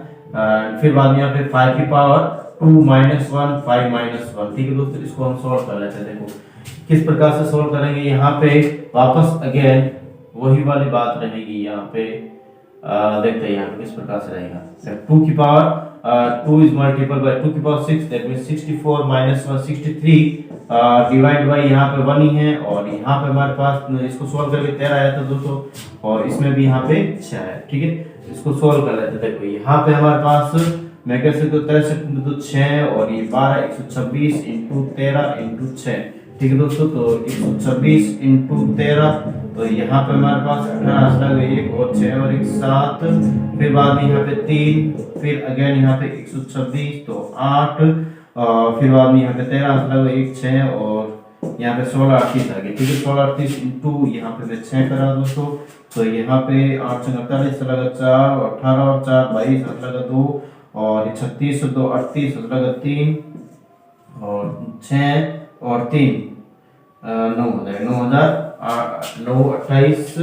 फिर बाद में यहाँ पे 5 की पावर 2 माइनस 1 5 माइनस 1। ठीक है दोस्तों, इसको हम सॉल्व कर लेते हैं। देखो किस प्रकार से सॉल्व करेंगे, यहाँ पे वापस अगेन वही वाली बात रहेगी। यहाँ पे देखते हैं यहाँ पे किस प्रकार से रहेगा। 2 की पावर 2 इज मल्टीपल बाय 2 की power 6 that means 64 minus 1 63 divide by यहाँ पे 1 ही है, और यहाँ पे हमारे पास इसको सॉल्व करके 13 आया था दोस्तों, और इसमें भी यहाँ पे 6 है। ठीक है, इसको सॉल्व कर लेते हैं। देखो यहाँ पे हमारे पास मैं कह सकता हूँ 63 6 और ये 12 126 इंटू 13 इंटू 6। ठीक है दोस्तों, तो 126 इंटू 13, तो यहाँ पे हमारे पास 18 1 और 6 और 1 7, फिर बाद में यहाँ पे 3, फिर अगेन यहाँ पे 126 तो 8, फिर बाद में यहाँ पे 13 1 6 और यहाँ पे 16 38 आ गया। ठीक है, 16 38 इंटू यहाँ पे मैं 6 करा दोस्तों, तो यहाँ पे 8 48 लगा 4 और 18 और 4 22 लगा 2 और 36 2 38 लगा 3 और 6 और 3 9 हो जाएगा 9 28।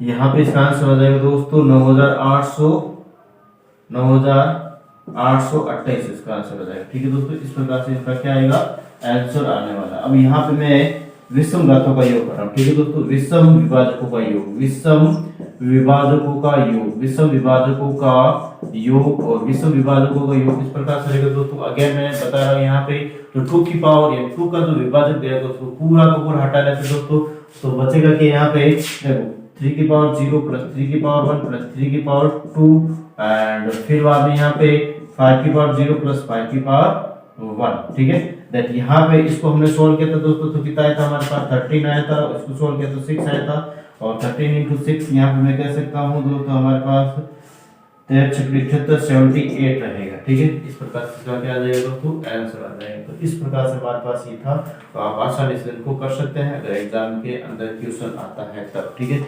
यहाँ पे इसका आंसर हो जाएगा दोस्तों 9,800 828 इसका आंसर हो जाएगा। ठीक है दोस्तों, इस प्रकार से इसका क्या आएगा आंसर आने वाला। अब यहाँ पे मैं विषम घातों का योग कर रहा हूँ। ठीक है दोस्तों, विषम विभाजकों का योग, विषम विभाजकों का योग, विषम विभाजकों का योग और विषम विभाजकों का योग इस प्रकार से रहेगा दोस्तों। अगेन मैं बता रहा हूँ यहाँ पे तो 2 की पावर या 2 का जो विभाजक दिया दोस्तों पूरा का पूरा हटा लेते दोस्तों, तो बचेगा कि यहाँ पे देखो 3 की पावर 0 प्लस 3 की पावर 1 प्लस 3 की पावर 2 एंड फिर बाद में यहाँ पे 5 की पावर 0 प्लस 5 की पावर 1। ठीक है, दैट यहाँ पे इसको हमने सोल्व किया था दोस्तों, तो कितना आया था हमारे पास 13 आया था, इसको सोल्व किया तो 6 आया था और 13 into 6 यहाँ पे मैं कह सकता हूँ दोस्तों हमारे पास 78 रहेगा। ठीक है, इस प्रकार से क्या आ जाएगा दोस्तों आंसर आ जाएगा। तो इस प्रकार से हमारे पास ये था, तो आप आसानी से इनको कर सकते हैं अगर एग्जाम के अंदर क्वेश्चन आता है तब। ठीक है,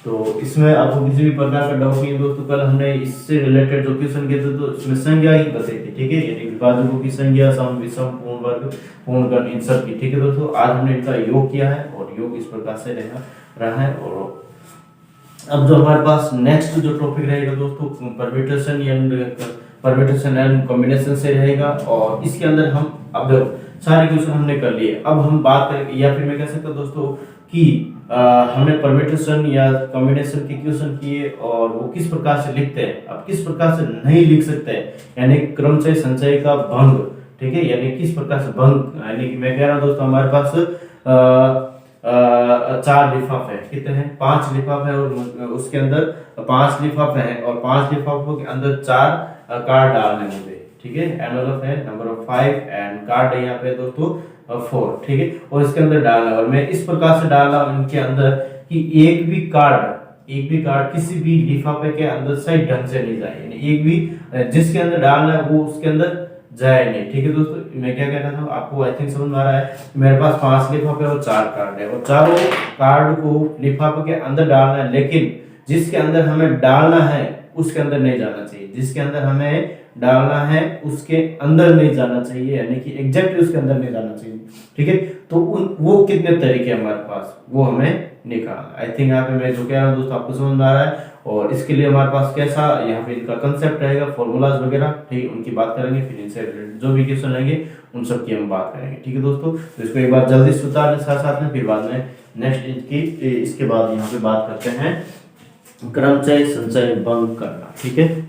तो इसमें आपको किसी भी प्रकार का डाउट नहीं है दोस्तों, कल हमने इससे रिलेटेड जो क्वेश्चन किए थे तो इसमें संज्ञा ही बताई थी। ठीक है, यानी विभाजकों की संज्ञा, सम, विषम, पूर्ण वर्ग, पूर्ण गण, इन सब की। ठीक है दोस्तों, आज हमने इनका योग किया है और योग इस प्रकार से रहा है। और अब जो हमारे पास नेक्स्ट जो टॉपिक रहेगा दोस्तों परम्यूटेशन एंड कॉम्बिनेशन से रहेगा और इसके अंदर हम अब सारे क्वेश्चन हमने कर लिए। अब हम बात करेंगे या फिर मैं कह सकता हूं दोस्तों कि हमने परम्यूटेशन या कॉम्बिनेशन के क्वेश्चन किए और वो किस प्रकार से लिखते हैं, अब किस प्रकार से नहीं लिख सकते हैं, यानी क्रमचय संचय का भंग। ठीक है, यानी किस प्रकार से भंग, यानी कि मैं कह रहा हूं दोस्तों हमारे पास 4 लिफाफे है, कितने हैं 5 लिफाफे है और उसके अंदर 5 लिफाफे हैं और 5 लिफाफों के अंदर 4 कार्ड डालने होंगे। ठीक है, एनवेलप है नंबर ऑफ 5 एंड कार्ड है यहाँ पे दोस्तों 4। ठीक है, और इसके अंदर डालना, और मैं इस प्रकार से डाल रहा हूँ इनके अंदर कि एक भी कार्ड किसी भी लिफाफे के अंदर सही ढंग से नहीं जाए, यानी एक भी जिसके अंदर डालना है वो उसके अंदर जाए नहीं। ठीक है दोस्तों, मैं क्या कहना था आपको, आई थिंक समझ में आ रहा है। मेरे पास 5 लिफाफे और 4 कार्ड है और चारों कार्ड को लिफाफे के अंदर डालना है, लेकिन जिसके अंदर हमें डालना है उसके अंदर नहीं जाना चाहिए, जिसके अंदर हमें डालना है उसके अंदर नहीं जाना चाहिए, यानी कि एग्जैक्टली उसके अंदर नहीं जाना चाहिए। ठीक है, तो वो कितने तरीके हमारे पास वो हमें निकालना। आई थिंक यहाँ पे मैं जो कह रहा हूँ दोस्तों आपको समझ में आ रहा है। और इसके लिए हमारे पास कैसा यहाँ पे इनका कंसेप्ट रहेगा, फॉर्मूलाज वगैरह, ठीक, उनकी बात करेंगे, फिर इनसे जो भी क्वेश्चन रहेंगे उन सब की हम बात करेंगे। ठीक है दोस्तों, तो इसको एक बार जल्दी से उतार लें साथ में, फिर बाद में नेक्स्ट इसके बाद यहाँ पे बात करते हैं क्रमचय संचय भंग करना। ठीक है,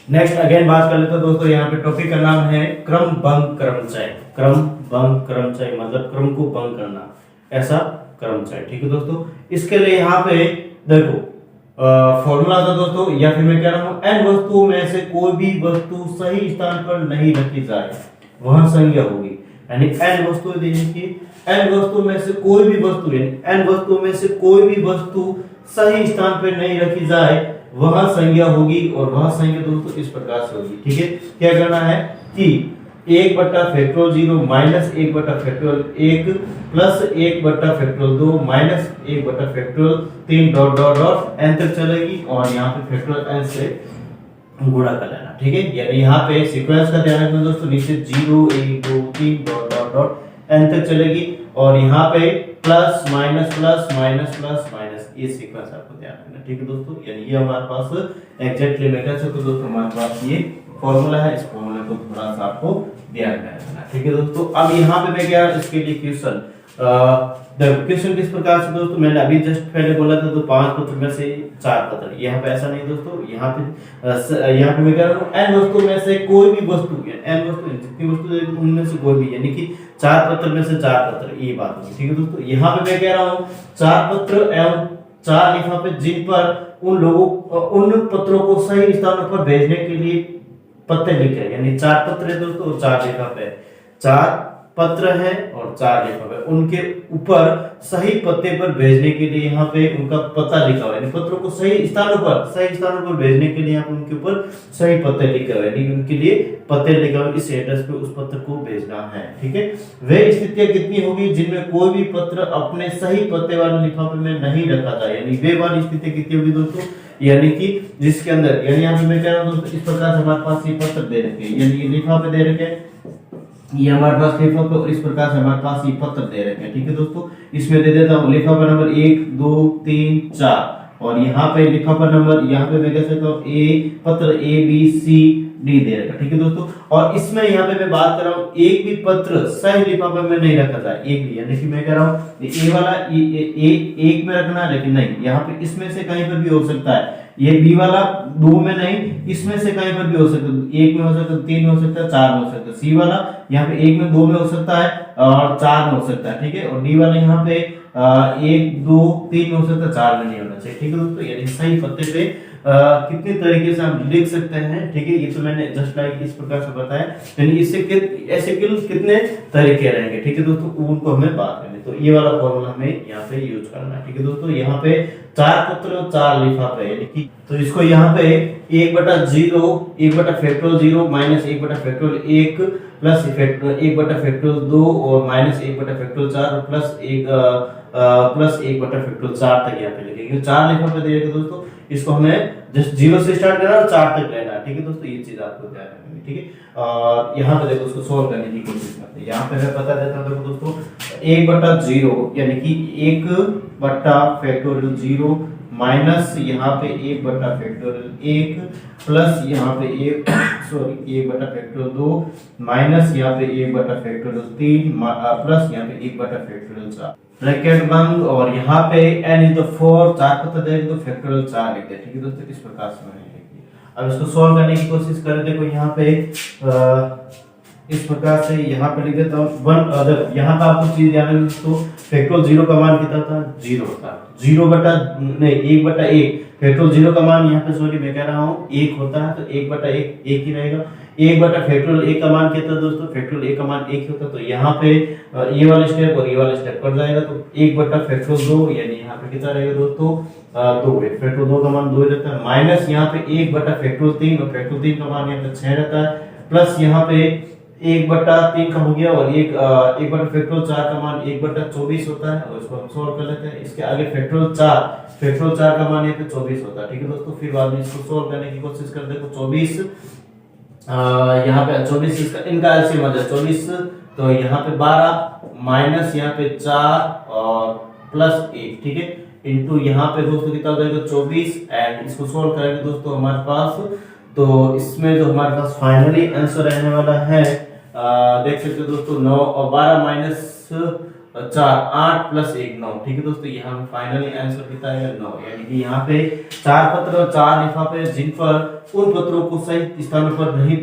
नेक्स्ट अगेन बात कर लेते हैं दोस्तों, यहाँ पे टॉपिक का नाम है क्रम भंग क्रमचय। क्रम भंग क्रमचय मतलब क्रम को भंग करना, ऐसा क्रमचय। ठीक है दोस्तों, इसके लिए यहाँ पे देखो फॉर्मूला था दोस्तों, या फिर मैं कह रहा हूँ n वस्तुओं में से कोई भी वस्तु सही स्थान पर नहीं रखी जाए वहां संज्ञा होगी। यानी n वस्तु देखिए, n वस्तु में से कोई भी वस्तु, n वस्तु में से कोई भी वस्तु सही स्थान पर नहीं रखी जाए वहां संज्ञा होगी। और वहां संज्ञा दोस्तों इस प्रकार से होगी। ठीक है, क्या करना है कि 1/(0) minus 1/(1) plus 1/(2) minus 1/(3) dot dot dot n तक चलेगी और यहाँ पे फैक्टोरियल n से गुणा कर लेना। ठीक है, यानी यहाँ पे सीक्वेंस का ध्यान रखना दोस्तों, नीचे 0 1 2 3 डॉट डॉट डॉट n तक चलेगी और यहाँ पे plus minus plus minus plus minus, ये सीक्वेंस आपको ध्यान रखना। ठीक है दोस्तों, यानी ये हमारे पास एग्जैक्टली मैं कह सकता हूं दोस्तों हमारे पास ये फॉर्मूला है, इस फॉर्मूले को थोड़ा सा आपको ध्यान में रखना। ठीक है दोस्तों, अब यहाँ पे मैं क्या इसके लिए क्वेश्चन क्वेश्चन किस प्रकार से दोस्तों, मैंने अभी जस्ट पहले बोला था तो 5 पत्र में से 4 पत्र, यहाँ पे ऐसा नहीं दोस्तों, यहाँ पे मैं कह रहा हूँ n वस्तु में से कोई भी वस्तु, n वस्तु जितनी वस्तु उनमें से कोई भी, यानी कि 4 पत्र में से 4 पत्र, ये बात होगी। ठीक है दोस्तों, यहाँ पे मैं कह रहा हूँ 4 पत्र एवं 4 लिफाफे जिन पर उन पत्रों को सही स्थानों पर भेजने के लिए पत्ते लिखे, यानी 4 पत्र है दोस्तों, 4 लिफाफे, 4 पत्र है और 4 लिफाफे, उनके ऊपर सही पते पर भेजने के लिए यहाँ पे उनका पता लिखा हुआ है, यानी पत्रों को सही स्थानों पर भेजने के लिए यहाँ पे उनके ऊपर सही पते लिखे हुए, यानी उनके लिए पते लिखा हुआ, इस एड्रेस पे उस पत्र को भेजना है। ठीक है, वे स्थितियां कितनी होगी जिनमें कोई भी पत्र अपने सही पते वाले लिफाफे में नहीं रखा जाए, यानी वे वाली स्थिति कितनी होगी दोस्तों, यानी कि जिसके अंदर, यानी यहाँ पे मैं कह रहा हूँ दोस्तों इस प्रकार से हमारे पास ये पत्र दे रखे हैं, यानी ये लिफाफे दे रखे हैं, ये हमारे पास लिफाफे, और इस प्रकार से हमारे पास ये पत्र दे रखे हैं। ठीक है दोस्तों, इसमें दे देता हूँ लिफाफा नंबर 1 2 3 4, और यहाँ पे लिफाफा नंबर, यहाँ पे मैं कह सकता हूँ ए पत्र ABCD दे रखा। ठीक है दोस्तों, और इसमें यहाँ पे मैं बात कर रहा हूँ एक भी पत्र सही लिफाफे में नहीं रखा जाए, एक भी, यानी कि मैं कह रहा हूँ ए वाला ए एक में रखना है, लेकिन नहीं, यहाँ पे इसमें से कहीं पर भी हो सकता है। ये बी वाला 2 में नहीं, इसमें से कहीं पर भी हो सकता है, 1 में हो सकता है, 3 में हो सकता है, 4 में हो सकता है। सी वाला यहाँ पे 1 में 2 में हो सकता है और 4 में हो सकता है। ठीक है, और डी वाला यहाँ पे 1 2 3 में हो सकता है, 4 में नहीं होना चाहिए। ठीक है दोस्तों, यानी सही पत्ते पे कितने तरीके से हम लिख सकते हैं। ठीक है, ये तो मैंने जस्ट लाइक इस प्रकार से बताया, यानी इससे ऐसे कितने तरीके रहेंगे। ठीक है दोस्तों, उनको हमें बात करनी, तो ये वाला फॉर्मूला हमें यहाँ पे यूज करना है। ठीक है दोस्तों, यहाँ पे 4 पत्र और 4 लिफाफे, यानी कि तो इसको यहाँ पे 1/0 1/फैक्टोरियल 0 माइनस 1/फैक्टोरियल 1 प्लस 1/फैक्टोरियल 2 और माइनस 1/फैक्टोरियल 4 प्लस 1/फैक्टोरियल 4 तक यहाँ पे लिखेंगे। 4 लिफाफे दे रखे दोस्तों, इसको हमें जस्ट 0 से स्टार्ट करना है और 4 तक लेना है। ठीक है दोस्तों, ये चीज आपको ध्यान रखनी है। ठीक है, और यहाँ पे देखो उसको सोल्व करने की कोशिश करते हैं। यहाँ पे मैं बता देता हूँ देखो दोस्तों, 1/0 यानी कि 1/फैक्टोरियल 0 माइनस यहाँ पे 1/फैक्टोरियल 1 प्लस यहाँ पे 1/फैक्टोरियल 2 माइनस यहाँ पे 1/फैक्टोरियल 3 प्लस यहाँ पे 1/फैक्टोरियल 4, ब्रैकेट बंद, और यहाँ पे n इज द 4, 4 पता देंगे तो फैक्टोरियल 4 लिख दे। ठीक है दोस्तों, इस प्रकार से मैंने लिख दिया। अब इसको सॉल्व करने की कोशिश करें। देखो यहाँ पे इस प्रकार से यहाँ पे लिख देता हूँ वन अदर। यहाँ पे आपको चीज ध्यान रखनी, तो फैक्टोरियल 0 का मान कितना था, 0 था, 1/1 फैक्टोरियल 0 का मान यहाँ पे सॉरी मैं कह रहा हूँ 1 होता है, तो 1/1 1 ही रहेगा। 1/फैक्टोरियल 1 का मान कितना दोस्तों, फैक्टोरियल 1 का मान 1 होता है, तो यहाँ पे ये वाला स्टेप और ये वाला स्टेप कट जाएगा, तो 1/फैक्टोरियल 2 यानी यहाँ पे कितना रहेगा दोस्तों 2, फैक्टोरियल 2 का मान 2 रहता है, माइनस यहाँ पे 1/फैक्टोरियल 3 और फैक्टोरियल 3 का मान यहाँ पे 6 रहता है, प्लस यहाँ पे 1/3 का हो गया, और 1/फैक्टोरियल 4 का मान 1/24 होता है, और इसको हम सोल्व कर लेते हैं। इसके आगे फैक्टोरियल 4 का मान यहाँ पे 24 होता है। ठीक है दोस्तों, फिर बाद में इसको सोल्व करने की कोशिश करते हैं। तो 24 यहाँ पे 24 इनका एलसीएम आ जाए 24, तो यहाँ पे 12 माइनस यहाँ पे 4 और प्लस 1, ठीक है, इनटू यहाँ पे दोस्तों कितना हो जाएगा 24, एंड इसको सोल्व करेंगे दोस्तों हमारे पास, तो इसमें जो हमारे पास फाइनली आंसर रहने वाला है देख सकते हो दोस्तों 9 और 12 माइनस 4 8 प्लस 1 9। ठीक है दोस्तों, यहाँ पे फाइनली आंसर कितना है 9, यानी कि यहाँ पे 4 पत्र और 4 लिफाफे जिन पर उन पत्रों को सही स्थानों पर नहीं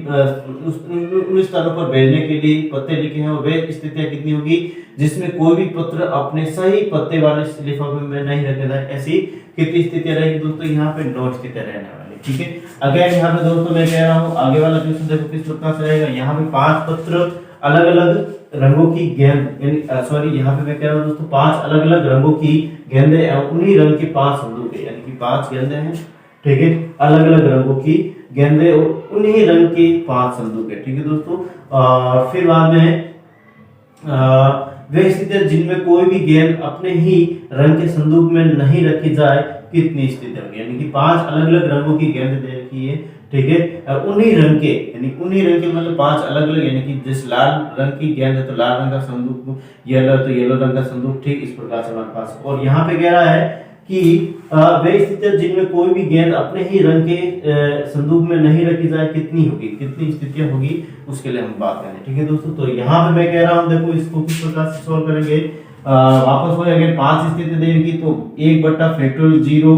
उन स्थानों पर भेजने के लिए पत्ते लिखे हैं, और वे स्थितियां कितनी होगी जिसमें कोई भी पत्र अपने सही पत्ते वाले लिफाफे में नहीं रखे जाए, ऐसी कितनी स्थितियां रहेगी दोस्तों, यहाँ पे 9 स्थितियां रहने वाली। ठीक है, अगेन यहाँ पे दोस्तों मैं कह रहा हूँ आगे वाला क्वेश्चन देखो किस प्रकार से रहेगा। यहाँ पे 5 पत्र अलग अलग रंगों की गेंद, यानी सॉरी यहाँ पे मैं कह रहा हूँ दोस्तों 5 अलग अलग रंगों की गेंदें, उन्हीं रंग के 5 संदूक है, यानी कि 5 गेंदें हैं, ठीक है, अलग अलग रंगों की गेंदें और उन्हीं रंग के 5 संदूक है। ठीक है दोस्तों, फिर बाद में वे स्थितियां जिनमें कोई भी गेंद अपने ही रंग के संदूक में नहीं रखी जाए कितनी स्थितियां होंगी, यानी कि 5 अलग अलग रंगों की गेंद दे रखी है, ठीक है, उन्हीं रंग के, यानी उन्हीं रंग के मतलब 5 अलग अलग, यानी कि जिस लाल रंग की गेंद है तो लाल रंग का संदूक, येलो तो येलो रंग का संदूक, ठीक इस प्रकार से हमारे पास। और यहाँ पे कह रहा है कि वे स्थितियां जिनमें कोई भी गेंद अपने ही रंग के संदूक में नहीं रखी जाए कितनी होगी, कितनी स्थितियां होगी, उसके लिए हम बात करें। ठीक है दोस्तों, तो यहाँ पे मैं कह रहा हूँ देखो इसको किस प्रकार से सोल्व करेंगे, वापस हो अगर 5 स्थिति देगी तो 1/फैक्टोरियल 0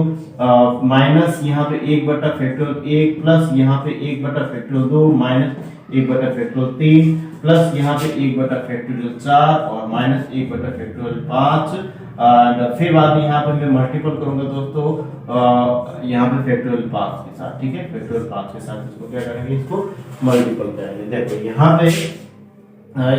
माइनस यहाँ पे 1/फैक्टोरियल 1 प्लस यहाँ पे 1/फैक्टोरियल 2 माइनस 1/फैक्टोरियल 3 प्लस यहाँ पे 1/फैक्टोरियल 4 और माइनस 1/फैक्टोरियल 5, और फिर बाद में यहाँ पे मैं मल्टीपल करूंगा दोस्तों यहाँ पे फैक्टोरियल 5 के साथ, ठीक है, फैक्टोरियल 5 के साथ इसको क्या करेंगे, इसको मल्टीपल करेंगे। देखो यहाँ पे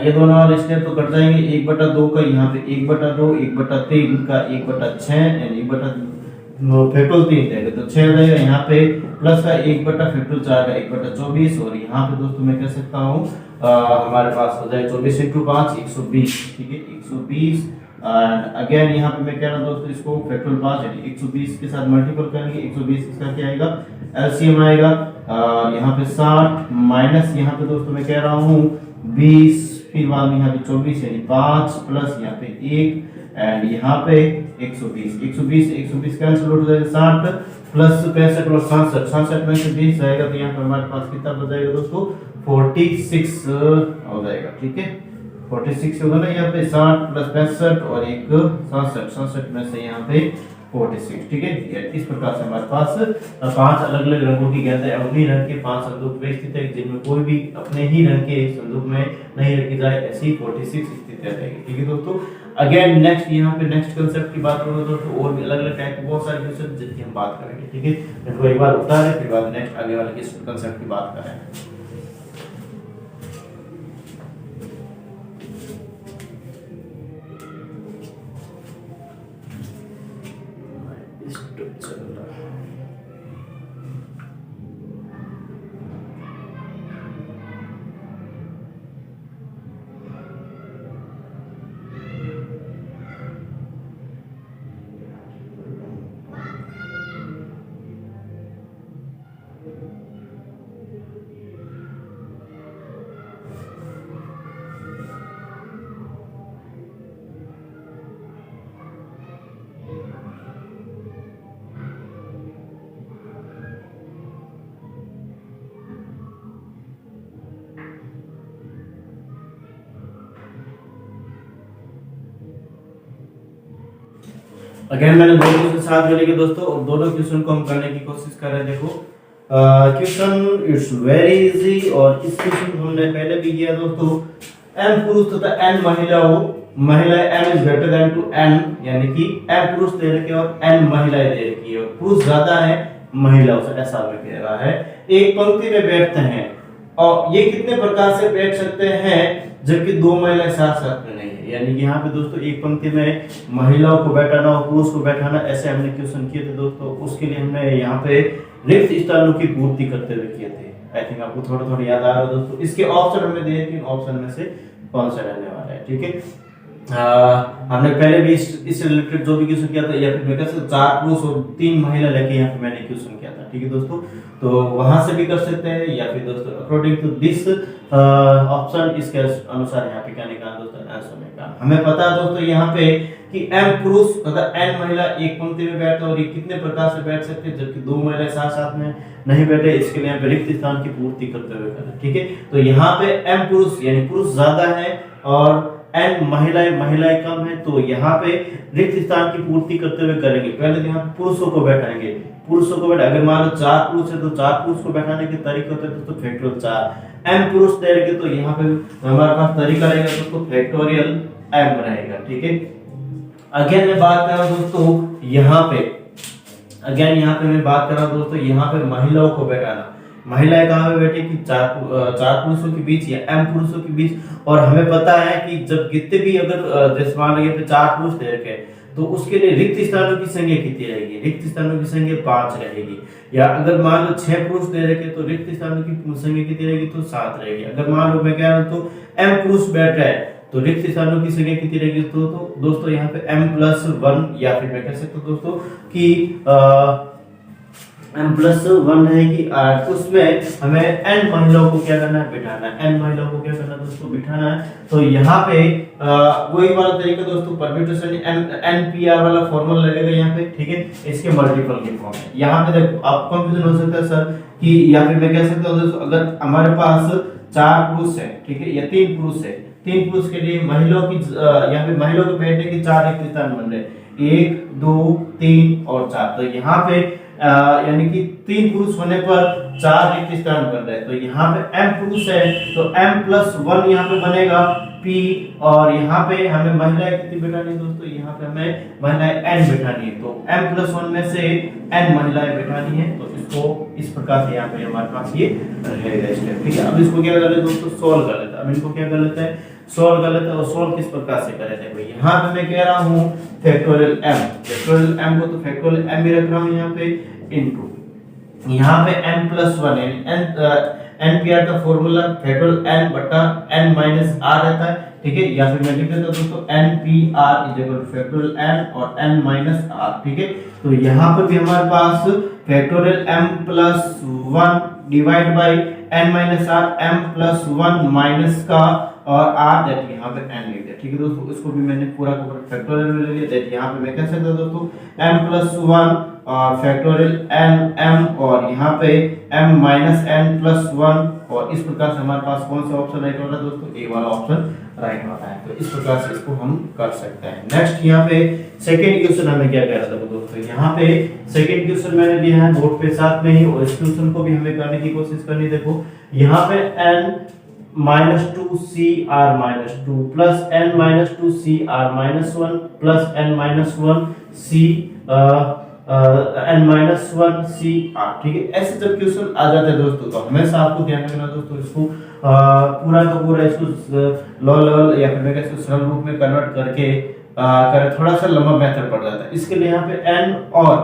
ये दोनों वाले स्टेप तो कट जाएंगे, 1/2 का यहाँ पे 1/2, 1/3 का 1/6 यानी 1/फैक्टोरियल 3 रहेगा तो 6 रहेगा, यहाँ पे प्लस का 1/फैक्टोरियल 4 का 1/24, और यहाँ पे दोस्तों मैं कह सकता हूँ हमारे पास हो जाए 24 × 5 120, ठीक है, 120 एंड अगेन यहाँ पे मैं कह रहा हूँ दोस्तों इसको फैक्टोरियल 5 यानी 120 के साथ मल्टीपल करेंगे, 120 इसका क्या आएगा एलसीएम आएगा, और यहाँ पे 60 माइनस यहाँ पे दोस्तों मैं कह रहा हूँ 20, फिर बाद में यहाँ पे 24 यानी 5 प्लस यहाँ पे 1 एंड यहाँ पे 120 कैंसिल हो जाएगा, 60 प्लस 65 और 67 में से 20 जाएगा तो यहाँ पे हमारे पास कितना बचेगा दोस्तों 46 हो जाएगा। ठीक है 46 होगा ना, यहाँ पे 60 प्लस 65 और एक 67 में से यहाँ पे 46। ठीक है इस प्रकार से हमारे पास 5 अलग अलग रंगों की गेंदें उन्हीं रंग के 5 संदूक व्यवस्थित है जिनमें कोई भी अपने ही रंग के संदूक में नहीं रखी जाए, ऐसी 46 स्थिति आ जाएगी। ठीक है दोस्तों अगेन नेक्स्ट यहाँ पे नेक्स्ट कंसेप्ट की बात करूँ दोस्तों, और भी अलग अलग टाइप के बहुत सारे क्वेश्चन जिनकी हम बात करेंगे। ठीक है इनको एक बार उतारें फिर बाद नेक्स्ट आगे वाले कंसेप्ट की बात करें। अगेन मैंने दो क्वेश्चन साथ में लेके दोस्तों और दोनों क्वेश्चन को हम करने की कोशिश कर रहे हैं। देखो क्वेश्चन इट्स वेरी इजी और इस क्वेश्चन को हमने पहले भी किया दोस्तों। m पुरुष तथा n महिलाएं m is greater than to n यानी कि m पुरुष दे रखे और n महिलाएं दे रखी है, पुरुष ज्यादा है महिलाओं से, ऐसा हमें कह रहा है। एक पंक्ति में बैठते हैं और ये कितने प्रकार से बैठ सकते हैं जबकि दो महिलाएं साथ साथ में नहीं है, यानी कि यहाँ पे दोस्तों एक पंक्ति में महिलाओं को बैठाना और पुरुष को बैठाना, ऐसे हमने क्वेश्चन किए थे दोस्तों। उसके लिए हमने यहाँ पे रिक्त स्थानों की पूर्ति करते हुए किए थे। आई थिंक आपको थोड़ा थोड़ा याद आ रहा है दोस्तों। इसके ऑप्शन हमें दिए थे, ऑप्शन में से कौन सा रहने वाला है। ठीक है हमने पहले भी इस रिलेटेड जो भी क्वेश्चन किया था, या फिर मैं कह सकता 4 पुरुष और 3 महिला लेके यहाँ पे मैंने क्वेश्चन किया था। ठीक है दोस्तों, तो वहां से भी कर सकते हैं, या फिर दोस्तों अकॉर्डिंग टू दिस ऑप्शन इसके अनुसार यहाँ पे क्या निकालना दोस्तों, आंसर निकालना। हमें पता है दोस्तों यहाँ पे कि m पुरुष तथा n महिला एक पंक्ति में बैठते हैं और ये कितने प्रकार से बैठ सकते हैं जबकि दो महिलाएं साथ साथ में नहीं बैठे। इसके लिए यहाँ पे रिक्त स्थान की पूर्ति करते हुए करना। ठीक है, तो यहाँ पे m पुरुष यानी पुरुष ज्यादा है और n महिलाएं कम है, तो यहाँ पे रिक्त स्थान की पूर्ति करते हुए करेंगे। पहले यहाँ पुरुषों को बैठाएंगे, अगर मान लो 4 पुरुष है तो 4 पुरुष को बैठाने के तरीके होते हैं दोस्तों फैक्टोरियल 4। m पुरुष देंगे तो यहाँ पे हमारे पास तरीका रहेगा दोस्तों फैक्टोरियल m रहेगा। ठीक है, अगेन मैं बात कर रहा हूँ दोस्तों यहाँ पे यहाँ पे महिलाओं को बैठाना। महिलाएं कहाँ पे बैठे कि चार पुरुषों के बीच या m पुरुषों के बीच, और हमें पता है कि जब कितने भी अगर जैसे मान लीजिए पे 4 पुरुष दे रखे तो उसके लिए रिक्त स्थानों की संख्या कितनी रहेगी, रिक्त स्थानों की संख्या 5 रहेगी। या अगर मान लो 6 पुरुष दे रखे तो रिक्त स्थानों की संख्या कितनी रहेगी, तो 7 रहेगी। अगर मान लो मैं कह रहा हूँ तो m पुरुष बैठ रहा है तो रिक्त स्थानों की संख्या कितनी रहेगी, तो दोस्तों यहाँ पे m+1, या फिर मैं कह सकता हूँ दोस्तों कि m+1 है कि उसमें हमें n महिलाओं को क्या करना है, बिठाना है। n महिलाओं को क्या करना है दोस्तों, बिठाना है। तो यहाँ पे वही वाला तरीका दोस्तों परम्यूटेशन npr वाला फॉर्मूला लगेगा यहाँ पे। ठीक है, इसके मल्टीपल के फॉर्म में। यहाँ पे देखो आप कंफ्यूजन हो सकता है सर कि, या फिर मैं कह सकता हूँ दोस्तों अगर हमारे पास 4 पुरुष है, ठीक है, या 3 पुरुष है, 3 पुरुष के लिए महिलाओं की यहाँ पे महिलाओं के बैठने के 4 रिक्त स्थान बन रहे, 1 2 3 और 4। तो यहाँ पे यानी कि 3 पुरुष होने पर 4 रिक्त स्थान बन रहे हैं। तो यहाँ पे m पुरुष है तो m+1 यहाँ पे बनेगा p, और यहाँ पे हमें महिलाएं कितनी बिठानी है दोस्तों, यहाँ पे हमें महिलाएं n बिठानी है। तो m+1 में से n महिलाएं बिठानी है। तो इसको इस प्रकार से यहाँ पे हमारे पास ये रहेगा स्टेप। ठीक है, अब इसको क्या कर लेते हैं दोस्तों, सोल्व कर लेते हैं। अब इनको क्या कर लेते हैं, सोल्व कर लेते हैं। और सोल्व किस प्रकार से करें, देखो यहाँ पे मैं कह रहा हूँ फैक्टोरियल m को तो फैक्टोरियल m भी रख रहा हूँ यहाँ पे इनटू यहाँ पे m+1 है। npr का फॉर्मूला फैक्टोरियल n बटा n - r रहता है, ठीक है, या फिर मैं लिख देता हूं दोस्तों NPR is equal to factorial n और n माइनस r, ठीक है। तो यहाँ पर भी हमारे पास factorial m plus 1 divide by n minus r, m plus 1 minus का और r दैट यहाँ पे n लिख दिया, ठीक है दोस्तों। इसको भी मैंने पूरा का पूरा फैक्टोरियल में ले लिया, दैट यहाँ पे मैं कह सकता हूँ दोस्तों m प्लस 1 और फैक्टोरियल n m और यहाँ पे m माइनस n प्लस 1, और इस प्रकार से हमारे पास कौन सा ऑप्शन राइट वाला दोस्तों, ए वाला ऑप्शन राइट वाला है। तो इस प्रकार से इसको हम कर सकते हैं। नेक्स्ट यहाँ पे सेकंड क्वेश्चन हमें क्या कह रहा था दोस्तों, यहाँ पे सेकंड क्वेश्चन मैंने लिया है बोर्ड पे साथ में ही, और इस क्वेश्चन को भी हमें करने की कोशिश करनी। देखो यहाँ पे n minus 2 C R minus 2 plus n minus 2 C R minus 1 plus n minus 1 C n minus 1 C R, ठीक है। ऐसे जब क्वेश्चन आ जाते हैं दोस्तों तो हमेशा आपको ध्यान रखना दोस्तों, इसको पूरा का पूरा इसको लो लेवल या फिर मैं कह सकता हूं सरल रूप में कन्वर्ट करके करें, थोड़ा सा लंबा मेथड पड़ जाता है। इसके लिए यहाँ पे n और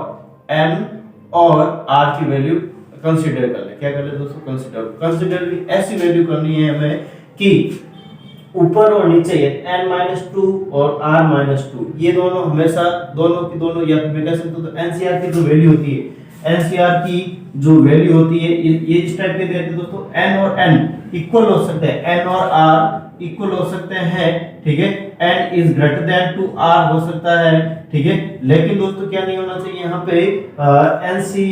r की वैल्यू कंसीडर कर ले। क्या कर ले दोस्तों, कंसीडर भी ऐसी वैल्यू करनी है हमें कि ऊपर और नीचे n-2 और r-2 ये दोनों हमेशा दोनों की दोनों, या फिर मैं कह सकता हूं तो एनसीआर की जो वैल्यू होती है, एनसीआर की जो वैल्यू होती है ये इस टाइप के देते हैं दोस्तों, n और n इक्वल हो सकते हैं, n और r इक्वल हो सकते हैं, ठीक है। n is greater than to r हो सकता है, ठीक है। लेकिन दोस्तों क्या नहीं होना चाहिए यहाँ पे एनसी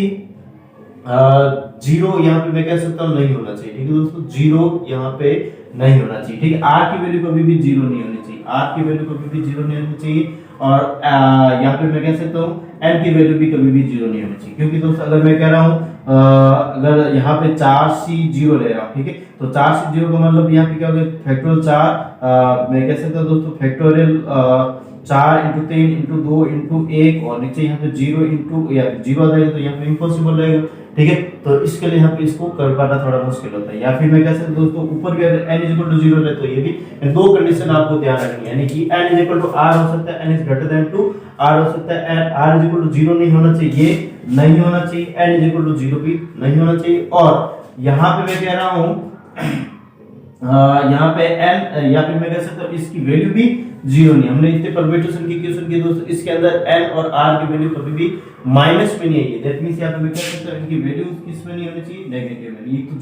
जीरो यहाँ पे मैं कह सकता हूँ नहीं होना चाहिए, ठीक है दोस्तों, जीरो यहाँ पे नहीं होना चाहिए, ठीक है। r की वैल्यू कभी भी जीरो नहीं होनी चाहिए, r की वैल्यू कभी भी जीरो नहीं होनी चाहिए, और यहाँ पे मैं कह सकता हूँ n की वैल्यू भी कभी भी जीरो नहीं होनी चाहिए, क्योंकि दोस्तों अगर मैं कह रहा हूँ अगर यहाँ पे 4c जीरो ले रहा हूँ, ठीक है, तो 4c जीरो का मतलब यहाँ पे क्या होगा, फैक्टोरियल 4 मैं कह सकता हूँ दोस्तों फैक्टोरियल 4 इंटू 3 इंटू 2 इंटू 1, और नीचे यहाँ पे 0 इंटू या जीरो आ जाएगा तो यहाँ पे इम्पॉसिबल रहेगा, ठीक है। तो इसके लिए यहाँ पे इसको कर पाना थोड़ा मुश्किल होता है। या फिर मैं कह सकता हूँ दोस्तों ऊपर भी अगर n इज इक्वल टू 0 ले तो ये भी दो कंडीशन आपको ध्यान रखनी है, यानी कि n is equal to r हो सकता है, n is greater than to r हो सकता है, r इज इक्वल टू 0 नहीं होना चाहिए, ये नहीं होना चाहिए, n इज इक्वल टू 0 भी नहीं होना चाहिए, और यहाँ पे मैं कह रहा हूँ यहाँ पे n या फिर मैं कह सकता हूँ इसकी वैल्यू भी जीरो नहीं। हमने इतने परम्यूटेशन की क्वेश्चन की दोस्तों, इसके अंदर n और r की वैल्यू कभी भी माइनस में नहीं है, दैट मींस यहाँ पे मैं कह सकता हूँ इनकी वैल्यू किस में नहीं होनी चाहिए, नेगेटिव में। ये तो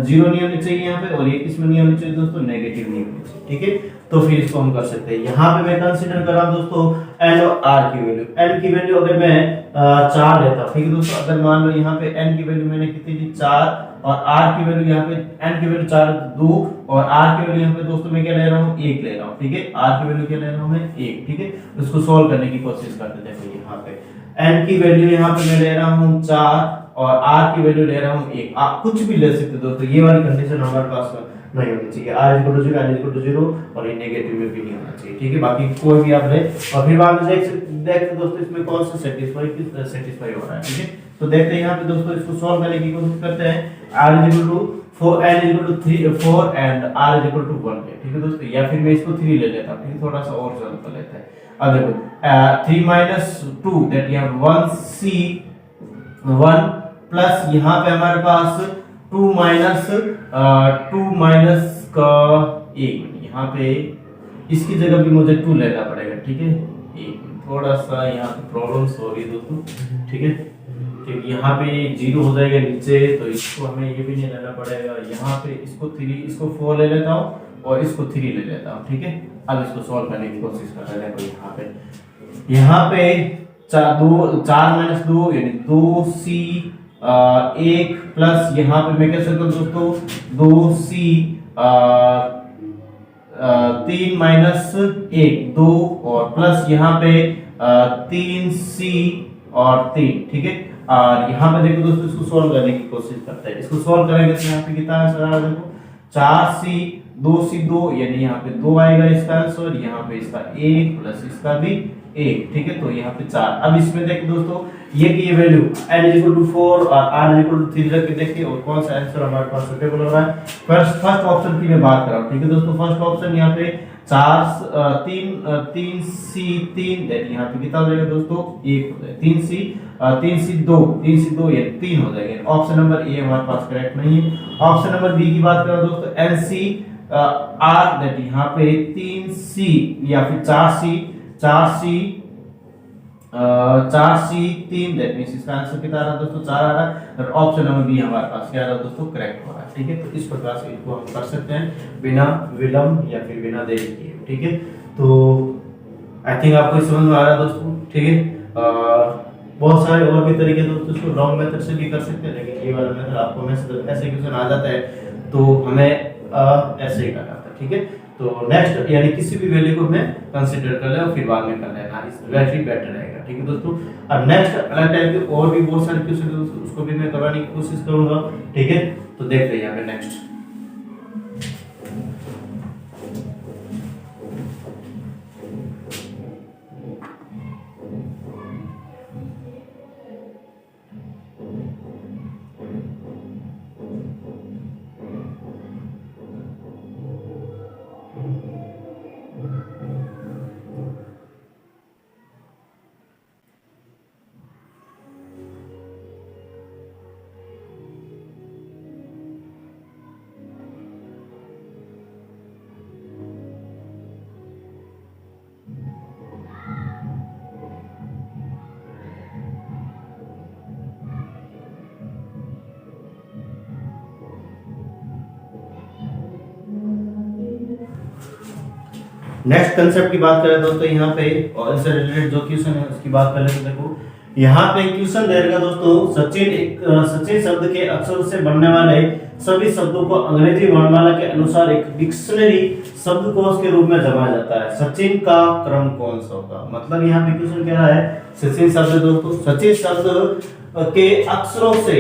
जीरो नहीं होनी चाहिए यहाँ पे, और ये किस में नहीं होनी चाहिए दोस्तों, नेगेटिव नहीं होनी चाहिए, ठीक है। तो फिर इसको हम कर सकते हैं। यहाँ पे मैं कंसीडर कर रहा हूँ दोस्तों n और r की वैल्यू, n की वैल्यू अगर मैं 4 लेता हूँ, ठीक है दोस्तों, अगर मान लो यहाँ पे n की वैल्यू मैंने कितनी दी 4, और r की वैल्यू यहाँ पे n की वैल्यू 4 2, और r की वैल्यू यहाँ पे दोस्तों मैं क्या ले रहा हूँ 1 ले रहा हूँ, ठीक है। r की वैल्यू क्या ले रहा हूँ मैं 1, ठीक है। इसको सॉल्व करने की कोशिश करते हैं। यहाँ पे n की वैल्यू यहाँ पे मैं ले रहा हूँ 4 और r की वैल्यू ले रहा हूँ 1, आप कुछ भी ले सकते दोस्तों, ये वाली कंडीशन हमारे पास नहीं होनी चाहिए, r equal to 0 n equal to 0, और ये नेगेटिव में भी नहीं होना चाहिए, ठीक है। बाकी कोई भी आप ले, और फिर बाद में देखते दोस्तों इसमें कौन सा सेटिस्फाई हो रहा है, ठीक है। तो देखते हैं यहाँ पे दोस्तों, इसको सॉल्व करने की कोशिश करते हैं। r is equal to 4 n is equal to 3 4 and r is equal to 1 है, ठीक है दोस्तों। या फिर मैं इसको 3 ले लेता हूं, ठीक है, थोड़ा सा और सॉल्व कर लेते हैं। अब देखो 3 माइनस 2 दैट यहाँ 1c 1 प्लस यहाँ पे हमारे पास 2 माइनस का 1, यहाँ पे इसकी जगह भी मुझे 2 लेना पड़ेगा, ठीक है। थोड़ा सा यहाँ पे प्रॉब्लम्स हो रही है दोस्तों, ठीक है, क्योंकि यहाँ पे 0 हो जाएगा नीचे, तो इसको हमें ये भी नहीं लेना पड़ेगा। यहाँ पे इसको 3 इसको 4 ले लेता हूँ और इसको 3 ले लेता हूँ, ठीक है। अब इसको सॉल्व करने की कोशिश कर रहे हैं। यहाँ पे 4 माइनस 2 यानी 2c 1 प्लस यहाँ पे मैं कह सकता हूँ दोस्तों 2c 3 माइनस 1 2, और प्लस यहाँ पे 3c और 3, ठीक है। और यहाँ पे देखो दोस्तों इसको सॉल्व करने की कोशिश करते हैं। इसको सॉल्व करेंगे तो यहाँ पे कितना आंसर आ रहा है, देखो 4c 2c2 यानी यहाँ पे 2 आएगा इसका आंसर, यहाँ पे इसका 1 प्लस इसका भी 1, ठीक है। तो यहाँ पे 4। अब इसमें देखिए दोस्तों ये की value n is equal to 4 और r इज इक्वल टू 3 रख के देखिए, और कौन सा आंसर हमारे पास सुटेबल हो रहा है। फर्स्ट ऑप्शन की मैं बात कर रहा हूँ, ठीक है दोस्तों। फर्स्ट ऑप्शन यहाँ पे 3c3 दैट यहाँ पे कितना हो जाएगा दोस्तों 1 हो जाएगा, 3c2 ये 3 हो जाएगा। ऑप्शन नंबर ए हमारे पास करेक्ट नहीं है। ऑप्शन नंबर बी की बात करें दोस्तों nc आर दैट यहाँ पे 3C या फिर 4C 3 दैट मींस इसका आंसर कितना आ रहा है दोस्तों 4 आ रहा है और ऑप्शन नंबर बी हमारे पास क्या आ रहा है दोस्तों करेक्ट हो रहा है। ठीक है, तो इस प्रकार से इसको हम कर सकते हैं बिना विलंब या फिर बिना देरी किए। ठीक है, तो आई थिंक आपको समझ में आ रहा है दोस्तों। ठीक है, बहुत सारे और भी तरीके दोस्तों इसको लॉन्ग मेथड से भी कर सकते हैं, लेकिन ये वाला मेथड आपको में ऐसे क्वेश्चन आ जाता है तो हमें ऐसे ही करना था। ठीक है, तो नेक्स्ट यानी किसी भी वैल्यू को हमें कंसीडर कर ले और फिर बाद में कर लेना, इस वैसे बेटर रहेगा। ठीक है दोस्तों, अब नेक्स्ट अलग टाइप के और भी बहुत सारे क्वेश्चन दोस्तों उसको भी मैं करवाने की कोशिश करूंगा। ठीक है, तो देख रहे हैं यहाँ पे नेक्स्ट नेक्स्ट कंसेप्ट की बात करें दोस्तों यहाँ पे और इससे रिलेटेड जो क्वेश्चन है उसकी बात करें तो देखो यहाँ पे क्वेश्चन देगा दोस्तों सचिन शब्द के अक्षर से बनने वाले सभी शब्दों को अंग्रेजी वर्णमाला के अनुसार एक डिक्शनरी शब्दकोश के रूप में जमा जाता है। सचिन का क्रम कौन सा होगा, मतलब यहाँ पे क्वेश्चन कह रहा है सचिन शब्द दोस्तों सचिन शब्द के अक्षरों से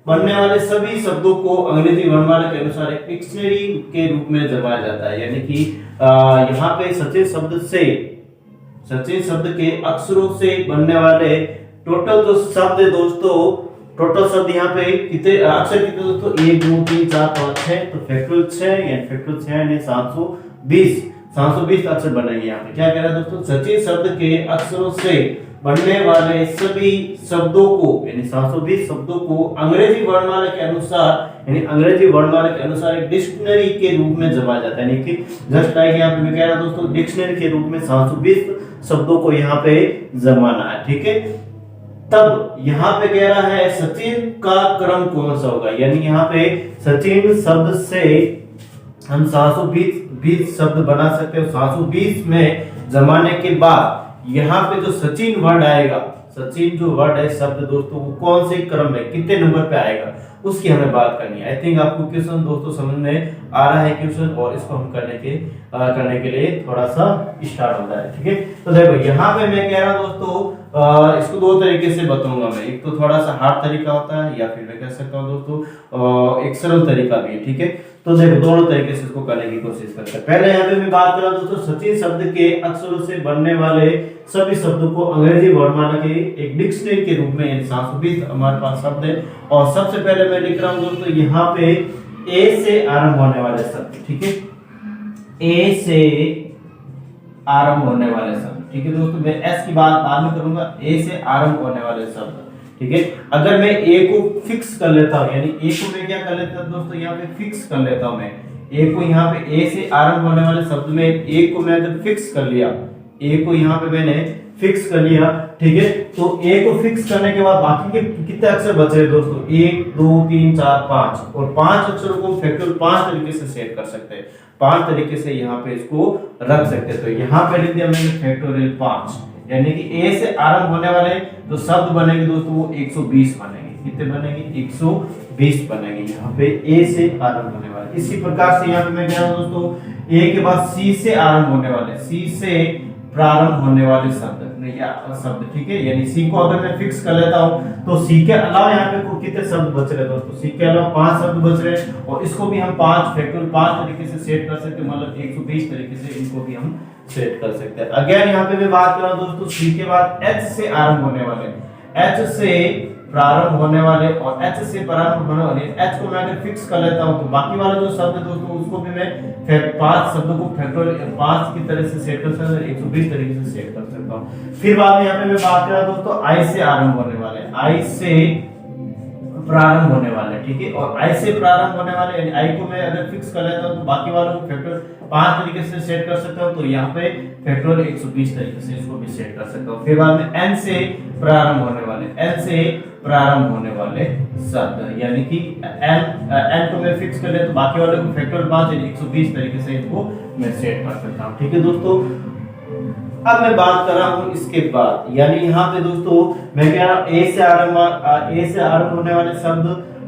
बनने वाले सभी शब्दों को अंग्रेजी वर्णमाला के अनुसार एक डिक्शनरी के रूप में जमाया जाता है। यानी कि यहाँ पे सचिन शब्द के अक्षरों से बनने वाले टोटल जो शब्द है दोस्तों, टोटल शब्द यहाँ पे कितने अक्षर कितने दोस्तों 1 2 3 4 5 6, तो फैक्टोरियल 6 यानी फैक्टोरियल 6 यानी 720 अक्षर बनेंगे। यहाँ पे क्या कह रहा है दोस्तों सचिन शब्द के अक्षरों से बनने वाले सभी शब्दों को यानी 720 शब्दों को अंग्रेजी वर्णमाला के अनुसार एक डिक्शनरी के रूप में जमा जाता है। यानी कि जस्ट लाइक यहाँ पे मैं कह रहा हूं दोस्तों डिक्शनरी के रूप में 720 शब्दों को यहाँ पे जमाना है। ठीक है, तब यहाँ पे कह रहा है सचिन का क्रम कौन सा होगा, यानी यहाँ पे सचिन शब्द से हम 720 शब्द बना सकते हैं। 720 में जमाने के बाद यहाँ पे जो सचिन वर्ड आएगा, सचिन जो वर्ड है शब्द दोस्तों वो कौन से क्रम में कितने नंबर पे आएगा उसकी हमें बात करनी है। आई थिंक आपको क्वेश्चन दोस्तों समझ में आ रहा है क्वेश्चन, और इसको हम करने के लिए थोड़ा सा स्टार्ट होता है। ठीक है, तो देखो यहाँ पे मैं कह रहा हूँ दोस्तों इसको दो तरीके से बताऊंगा मैं, एक तो थोड़ा सा हार्ड तरीका होता है या फिर मैं कह सकता हूँ दोस्तों एक सरल तरीका भी है। ठीक है, तो देखो दोनों तरीके से इसको करने की कोशिश करते हैं। पहले यहाँ पे मैं बात कर रहा हूँ दोस्तों सचिन शब्द के अक्षरों से बनने वाले सभी शब्दों को अंग्रेजी वर्णमाला के एक डिक्शनरी के रूप में यानी 720 हमारे पास शब्द है। और सबसे पहले मैं लिख रहा हूँ दोस्तों यहाँ पे ए से आरंभ होने वाले शब्द। ठीक है, ए से आरंभ होने वाले शब्द। ठीक है दोस्तों, मैं एस की बात बाद में करूंगा, ए से आरंभ होने वाले शब्द। ठीक है, अगर मैं ए को फिक्स कर लेता हूं यानी ए को मैं क्या कर लेता हूं दोस्तों यहाँ पे फिक्स कर लेता हूं मैं ए को, यहाँ पे ए से आरंभ होने वाले शब्द में ए को मैं अगर फिक्स कर लिया, ए को यहाँ पे मैंने फिक्स कर लिया। ठीक है, तो ए को फिक्स करने के बाद बाकी के कितने अक्षर बचे हैं दोस्तों 1 2 3 4 5, और 5 अक्षरों को फैक्टोरियल 5 तरीके से सेट कर सकते हैं, 5 तरीके से यहाँ पे इसको रख सकते हैं। तो यहाँ पे लिख दिया मैंने फैक्टोरियल 5, यानी कि ए से आरंभ होने वाले जो शब्द बनेंगे दोस्तों वो 120 बनेंगे। कितने बनेंगे 120 बनेंगे यहाँ पे ए से आरंभ होने वाले। इसी प्रकार से यहाँ पे मैं कह रहा हूँ दोस्तों ए के बाद सी से आरंभ होने वाले, सी से प्रारंभ होने वाले शब्द शब्द। ठीक है, यानी सी को अगर मैं फिक्स कर लेता हूँ तो सी के अलावा यहाँ पे कितने शब्द बच रहे दोस्तों, सी के अलावा 5 शब्द बच रहे हैं, और इसको भी हम 5 फैक्टोरियल 5 तरीके से सेट कर सकते हैं, मतलब 120 तरीके से इनको भी हम सेट कर सकते हैं। अगेन यहाँ पे मैं बात कर रहा हूँ दोस्तों सी के बाद एच से आरंभ होने वाले, एच से प्रारंभ होने वाले और एच से प्रारंभ होने वाले, एच को मैं अगर फिक्स कर लेता हूँ तो बाकी वाला जो शब्द है दोस्तों उसको भी मैं 5 शब्दों को फैक्टोरियल 5 की तरह से सेट कर सकता हूँ, 120 तरीके से सेट कर सकता हूँ। फिर बाद में यहाँ पे मैं बात कर रहा हूँ दोस्तों आई से आरंभ होने वाले, आई से प्रारंभ होने वाले, ठीक है। और आई से प्रारंभ होने वाले, यानी आई को मैं अगर फिक्स कर लेता हूं तो बाकी वालों को फैक्टर 5 तरीके से सेट कर सकता हूं। तो यहाँ पे फैक्टर 120 तरीके से इसको भी सेट कर सकता हूं। फिर बाद में एन से प्रारंभ होने वाले, एन से प्रारंभ होने वाले शब्द, यानी कि एन को मैं फिक्स कर ले तो बाकी वाले को फैक्टर 5 यानी 120 तरीके से इनको मैं सेट कर सकता हूं, ठीक है दोस्तों। अब मैं बात कर रहा हूं इसके बाद, यानी यहाँ पे दोस्तों मैं कह रहा हूं ए से आरंभ होने वाले शब्द,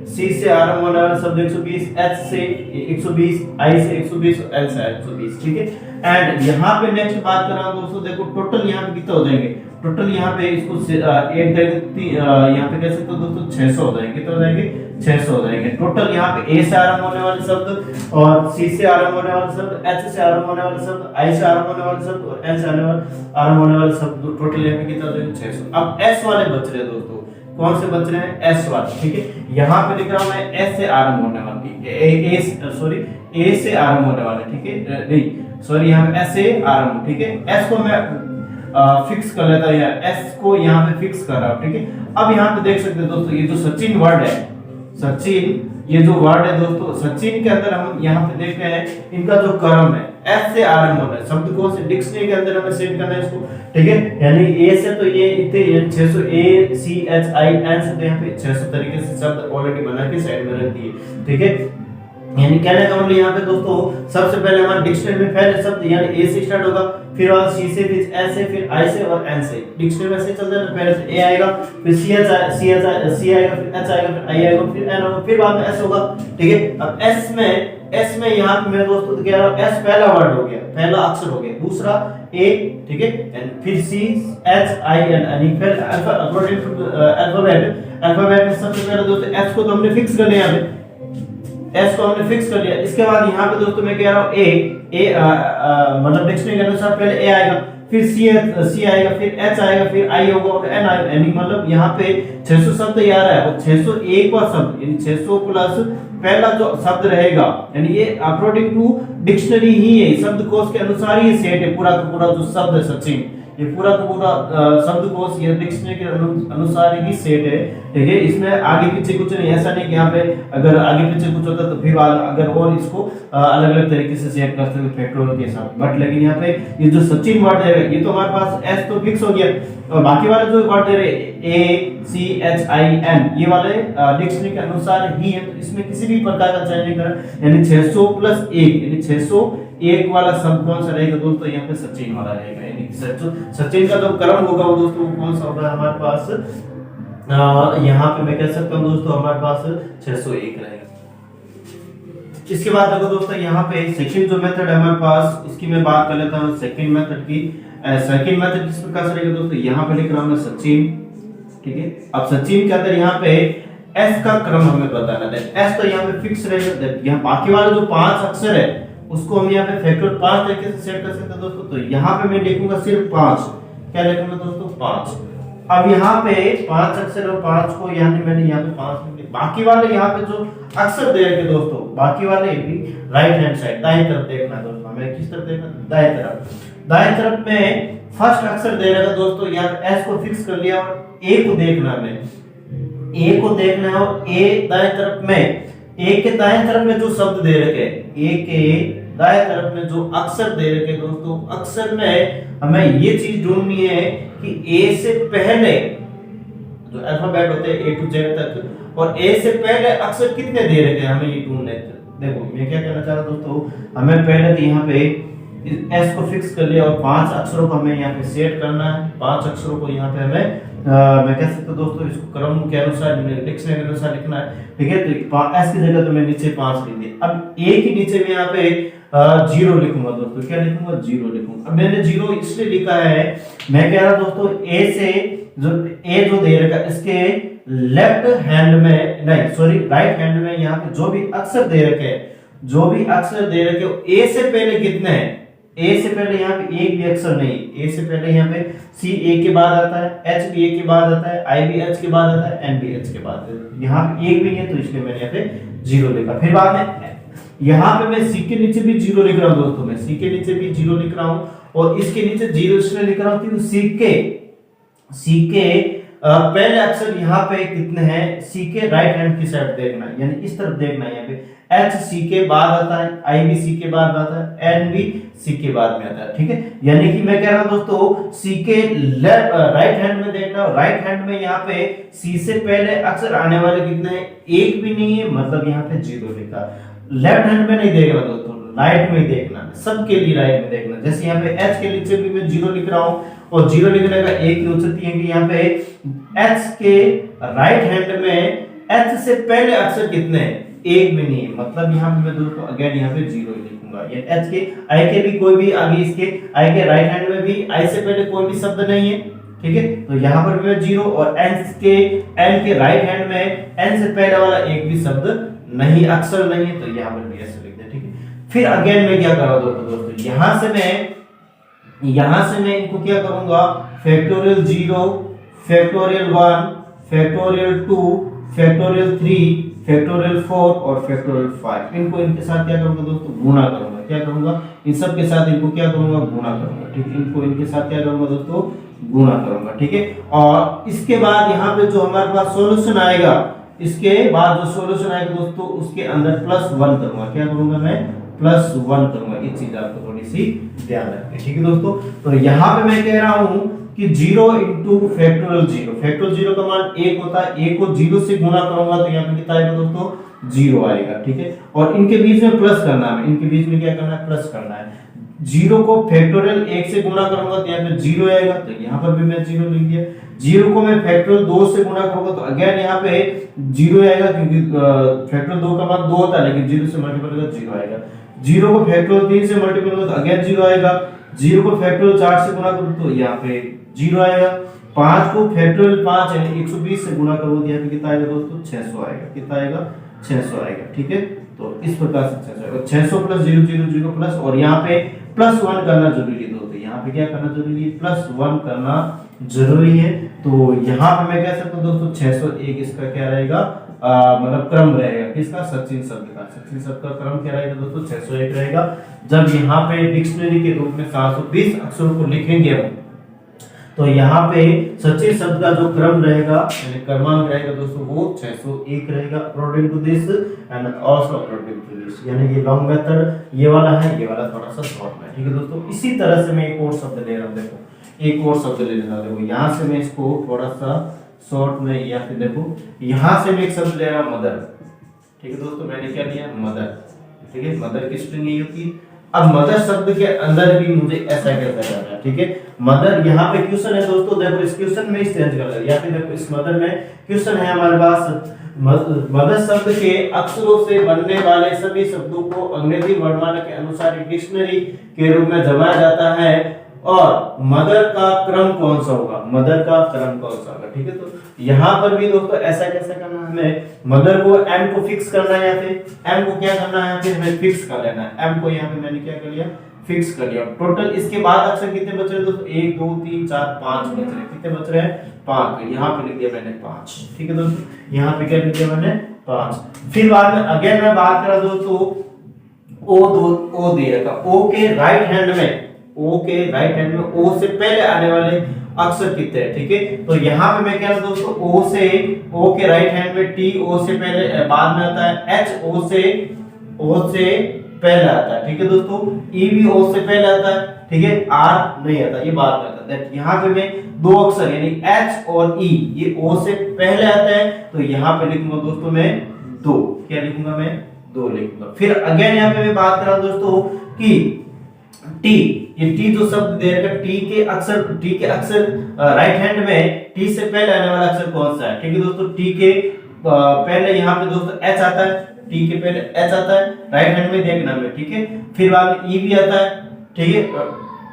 सी से आरंभ होने वाले शब्द 120, एच से 120, आई से 120 और एल से 120, ठीक है। एंड यहाँ पे नेक्स्ट बात कर रहा हूं दोस्तों, देखो टोटल यहाँ पे कितना हो जाएंगे, टोटल यहाँ पे इसको ऐड करके यहाँ पे कह सकते हो दोस्तों 600 हो जाएंगे, कितना हो जाएंगे 600 हो जाएंगे टोटल। यहाँ पे ए से आरंभ होने वाले शब्द और सी से आरंभ होने वाले शब्द, एच से आरंभ होने वाले शब्द, आई से आरंभ होने वाले शब्द और एल से आरंभ होने वाले शब्द, टोटल यहाँ पे कितना हो जाएंगे 600। अब एस वाले बच रहे हैं दोस्तों, कौन से बच रहे हैं, एस वाले, ठीक है। यहाँ पे लिख रहा हूं मैं एस से आरंभ होने वाली, ए से आरंभ होने वाले, ठीक है, नहीं सॉरी यहाँ पे एस से आरंभ, ठीक है। एस को मैं फिक्स कर लेता हूं, एस को यहाँ पे फिक्स कर रहा हूं, ठीक है। अब यहाँ पे देख सकते हैं दोस्तों, ये जो सचिन वर्ड है, सचिन ये जो वर्ड है दोस्तों, सचिन के अंदर हम यहाँ पे देख रहे हैं इनका जो क्रम है एस से आरंभ होना है, शब्द को से डिक्शनरी के अंदर हमें सेट करना है इसको, ठीक है। यानी ए से तो ये इतने 600, ए सी एच आई एन से तो यहाँ पे 600 तरीके से शब्द ऑलरेडी बना के साइड में रख दिए, ठीक है। यानी कहने का मतलब यहाँ पे दोस्तों सबसे पहले हमारे डिक्शनरी में पहले शब्द यानी ए से स्टार्ट होगा, फिर और सी से, फिर एस से, फिर आई से और एन से। डिक्शनरी में से चलता है, पहले से ए आएगा, फिर सी आएगा, फिर एच आएगा, फिर आई आएगा, फिर एन होगा, फिर बाद में एस होगा, ठीक है। अब एस में यहाँ पे मैं दोस्तों कह रहा हूँ एस पहला वर्ड हो गया, पहला अक्षर हो गया, दूसरा ए, ठीक है, फिर सी एच आई एन, यानी फिर अकॉर्डिंग टू अल्फाबेट में सबसे पहले दोस्तों एस को तो हमने फिक्स कर लिया, यहाँ पे एस को हमने फिक्स कर लिया। इसके बाद यहाँ पे दोस्तों मैं कह रहा हूँ ए मतलब डिक्शनरी के अनुसार पहले ए आएगा, फिर सी आएगा, फिर एच आएगा, फिर आई होगा और एन आएगा, यानी मतलब यहाँ पे 600 शब्द आ रहा है और 601 का शब्द यानी 600 प्लस पहला जो शब्द रहेगा, यानी ये अकॉर्डिंग टू डिक्शनरी ही है, शब्दकोश के अनुसार ही सेट है पूरा का पूरा जो शब्द है सचिन, ये पूरा का पूरा शब्दकोश ये डिक्शनरी के अनुसार ही सेट है, ठीक है। इसमें आगे पीछे कुछ नहीं, ऐसा नहीं कि यहाँ पे अगर आगे पीछे कुछ होता तो फिर अगर और इसको अलग अलग तरीके से सेट कर सकते फैक्टोरियल के साथ, बट लेकिन यहाँ पे ये जो सचिन वर्ड है ये तो हमारे पास एस तो फिक्स हो गया और बाकी वाले जो वर्ड है ए सी एच आई एन ये वाले डिक्शनरी के अनुसार ही है, तो इसमें किसी भी प्रकार का चेंज नहीं करना, यानी 600 प्लस 1 यानी 601 वाला शब्द कौन सा रहेगा दोस्तों, यहाँ पे सचिन वाला रहेगा, यानी सचिन का जो क्रम होगा वो दोस्तों कौन सा होगा हमारे पास, यहाँ पे मैं कह सकता हूँ दोस्तों हमारे पास 601 रहेगा। इसके बाद देखो दोस्तों यहाँ पे सेकंड जो मेथड है हमारे पास, इसकी मैं बात कर लेता हूँ सेकंड मेथड की। सेकंड मेथड किस प्रकार से रहेगा दोस्तों, यहाँ पे लिख रहा हूँ मैं सचिन, ठीक है। अब सचिन के अंदर यहाँ पे एस का क्रम हमें बताना है, एस तो यहाँ पे फिक्स रहेगा, यहाँ बाकी वाले जो 5 अक्षर है उसको हम यहाँ पे फैक्टर 5 तरीके से सेट कर सकते हैं दोस्तों। तो यहाँ पे मैं लिखूंगा सिर्फ 5, क्या लिखूंगा दोस्तों 5। अब यहाँ पे 5 अक्षर और 5 को यानी मैंने यहाँ पे 5 लिख दिया, बाकी वाले यहाँ पे जो अक्षर दे रखे दोस्तों बाकी वाले भी राइट हैंड साइड दाएं तरफ देखना है दोस्तों, हमें किस तरफ देखना, दाएं तरफ में फर्स्ट अक्षर दे रखा दोस्तों, यहाँ पे एस को फिक्स कर लिया और ए को देखना है, ए को देखना है और ए दाएं तरफ में, ए के दाएं तरफ में जो शब्द दे रखे, ए के दाएं तरफ में जो अक्षर दे रखे दोस्तों, अक्षर में हमें ये चीज ढूंढनी है कि ए से पहले जो अल्फाबेट होते हैं ए टू जेड तक, और ए से पहले अक्षर कितने दे रखे हैं हमें ये ढूंढना है। देखो मैं क्या कहना चाह रहा हूं दोस्तों, हमें पहले तो यहाँ पे एस को फिक्स कर लिया और 5 अक्षरों को हमें यहाँ पे सेट करना है, 5 अक्षरों को यहाँ पे हमें मैं कह सकता हूं दोस्तों इसको क्रम के अनुसार डिक्शनरी के अनुसार लिखना है, ठीक है। तो एस की जगह तो मैं नीचे 5 लिख दिया। अब ए के नीचे में यहाँ पे 0 लिखूंगा दोस्तों, क्या लिखूंगा 0 लिखूंगा। अब मैंने 0 इसलिए लिखा है, मैं कह रहा दोस्तों ए से जो दे रखा इसके लेफ्ट हैंड में नहीं सॉरी राइट हैंड में यहाँ पे जो भी अक्षर दे रखे ए से पहले कितने हैं, ए से पहले यहाँ पे एक भी अक्षर नहीं, ए से पहले यहाँ पे सी ए के बाद आता है, एच भी ए के बाद आता है, आई भी एच के बाद आता है, एन भी एच के बाद आता है, यहाँ पे एक भी नहीं है तो इसलिए मैंने यहाँ पे 0 लिखा। फिर बाद में यहाँ पे मैं सी के नीचे भी 0 लिख रहा हूँ दोस्तों, मैं सी के नीचे भी 0 लिख रहा हूँ और इसके नीचे 0 इसलिए लिख रहा हूँ क्योंकि सी के पहले अक्षर यहाँ पे कितने हैं, सी के राइट हैंड की साइड देखना है, यानी इस तरफ देखना है। यहाँ पे एच सी के बाद आता है, आई भी सी के बाद आता है, एन भी सी के बाद में आता है, ठीक है। यानी कि मैं कह रहा हूं दोस्तों सी के लेफ्ट राइट हैंड में देखना, राइट हैंड में यहाँ पे सी से पहले अक्षर आने वाले कितने हैं, एक भी नहीं है, मतलब यहाँ पे जीरो लिखा। लेफ्ट हैंड में नहीं देखना दोस्तों, राइट में देखना, सबके लिए राइट में देखना। जैसे यहाँ पे एच के नीचे भी मैं जीरो लिख रहा हूँ, और जीरो लिखने का एक ही औचित्य है कि यहाँ पे एच के राइट हैंड में एच से पहले अक्षर कितने हैं, एक भी नहीं है, मतलब यहाँ पे मैं दोस्तों अगेन यहाँ पे जीरो ही लिखूंगा। ये एच के आई के भी कोई भी आगे, इसके आई के राइट हैंड में भी आई से पहले कोई भी शब्द नहीं है, ठीक है। तो यहाँ पर भी मैं जीरो, और एन के राइट हैंड में एन से पहले वाला एक भी शब्द नहीं, अक्षर नहीं है, तो यहाँ पर भी ऐसे लिख दे, ठीक है। फिर अगेन मैं क्या कर रहा हूँ दोस्तों, यहाँ से मैं इनको क्या करूंगा, factorial 0, factorial 1, factorial 2, factorial 3, factorial 4 और फैक्टोरियल 5, इनको इनके साथ क्या करूंगा दोस्तों, गुणा करूंगा। क्या करूंगा, इन सब के साथ इनको क्या करूंगा, गुणा करूंगा, ठीक है। इनको इनके साथ क्या करूंगा दोस्तों, गुणा करूंगा, ठीक है। और इसके बाद यहाँ पे जो हमारे पास सॉल्यूशन आएगा, इसके बाद जो सॉल्यूशन आएगा दोस्तों, उसके अंदर +1 करूंगा। क्या करूंगा, मैं +1 करूंगा। ये चीज आपको थोड़ी सी ध्यान रखनी, ठीक है दोस्तों। तो यहाँ पे मैं कह रहा हूँ कि 0 × फैक्टोरियल 0, फैक्टोरियल 0 का मान 1 होता है, 1 को 0 से गुणा करूंगा तो यहाँ पे कितना आएगा दोस्तों, 0 आएगा, ठीक है। और इनके बीच में प्लस करना है, इनके बीच में क्या करना है, प्लस करना है। 0 को फैक्टोरियल 1 से गुणा करूंगा तो यहाँ पे 0 आएगा, तो यहाँ पर भी मैं 0 लिख दिया। 0 को मैं फैक्टोरियल 2 से गुणा करूंगा तो अगेन यहाँ पे 0 आएगा, क्योंकि फैक्टोरियल 2 का मान 2 होता है, लेकिन 0 से मल्टीपल होगा 0 आएगा। 0 को फैक्टोरियल 3 से मल्टीपल होगा तो अगेन 0 आएगा। 0 को फैक्टोरियल 4 से गुणा करूं तो यहाँ पे 0 आएगा। 5 को फैक्टोरियल 5 यानी 120 से गुणा करूं तो यहाँ पे कितना आएगा दोस्तों, 600 आएगा। कितना आएगा, 600 आएगा, ठीक है। तो इस प्रकार से 600 आएगा, 600 + 0 0 0 प्लस, और यहाँ पे +1 करना जरूरी है दोस्तों। यहाँ पे क्या करना जरूरी है, +1 करना जरूरी है। तो यहाँ पे मैं कह सकता हूँ दोस्तों 601 इसका क्या रहेगा, मतलब क्रम रहेगा किसका, सचिन शब्द का। सचिन शब्द का क्रम क्या रहेगा दोस्तों, 601 रहेगा। जब यहाँ पे डिक्शनरी के रूप में 720 अक्षरों को लिखेंगे हम, तो यहाँ पे सचिन शब्द का जो क्रम रहेगा यानी क्रमांक रहेगा दोस्तों, वो 601 रहेगा according to this and also according to this. यानी ये लॉन्ग मेथड ये वाला है, ये वाला थोड़ा सा शॉर्ट में, ठीक है दोस्तों। इसी तरह से मैं एक और शब्द ले रहा हूँ, देखो एक और शब्द ले रहा हूँ, देखो यहाँ से मैं इसको थोड़ा सा शॉर्ट में, या फिर देखो यहाँ से मैं एक शब्द ले रहा हूँ, मदर, ठीक है दोस्तों। मैंने क्या लिया, मदर, ठीक है। मदर की स्पेलिंग यही होती है। अब मदर शब्द के अंदर भी मुझे ऐसा कैसा करना है, ठीक है। मदर यहाँ पे क्वेश्चन है दोस्तों, देखो इस क्वेश्चन में चेंज कर ले, या फिर देखो इस मदर में क्वेश्चन है हमारे पास, मदर शब्द के अक्षरों से बनने वाले सभी शब्दों को अंग्रेजी वर्णमाला के अनुसार एक डिक्शनरी के रूप में जमाया जाता है, और मदर का क्रम कौन सा होगा, मदर का क्रम कौन सा होगा, ठीक है। तो यहाँ पर भी दोस्तों ऐसा कैसे करना है, हमें मदर को m को फिक्स करना है, या फिर m को क्या करना है, फिर हमें फिक्स कर लेना है। m को यहाँ पे मैंने क्या कर लिया, फिक्स कर लिया। टोटल इसके बाद अक्षर कितने बच रहे दोस्तों, 1 2 3 4 5 बच रहे। कितने बच रहे हैं, 5। तो यहाँ पे लिख दिया मैंने 5, ठीक है दोस्तों। यहाँ पे क्या लिख दिया मैंने, 5। फिर बाद में अगेन मैं बात कर रहा दोस्तों, ओ दे रखा, ओ के राइट हैंड में, ओ के राइट हैंड में ओ से पहले आने वाले अक्षर कितने हैं, ठीक है। तो यहाँ पे मैं कह रहा हूँ दोस्तों, ओ के राइट हैंड में टी ओ से पहले बाद में आता है, एच ओ से पहले आता है, ठीक है दोस्तों। ई भी ओ से पहले आता है, ठीक है। आर नहीं आता, ये बाद में आता है। यहाँ पे मैं दो अक्षर यानी एच और ई, ये ओ से पहले आता है, तो यहाँ पे लिखूंगा दोस्तों मैं 2। क्या लिखूंगा मैं, 2 लिखूंगा। फिर अगेन यहाँ पे मैं बात कर रहा हूँ दोस्तों कि टी, ये टी जो शब्द दे रखा, टी के अक्षर राइट हैंड में टी से पहले आने वाला अक्षर कौन सा है, ठीक है दोस्तों। टी के पहले यहाँ पे दोस्तों एच आता है, टी के पहले एच आता है राइट हैंड में देखना में, ठीक है। फिर बाद में ई भी आता है, ठीक है,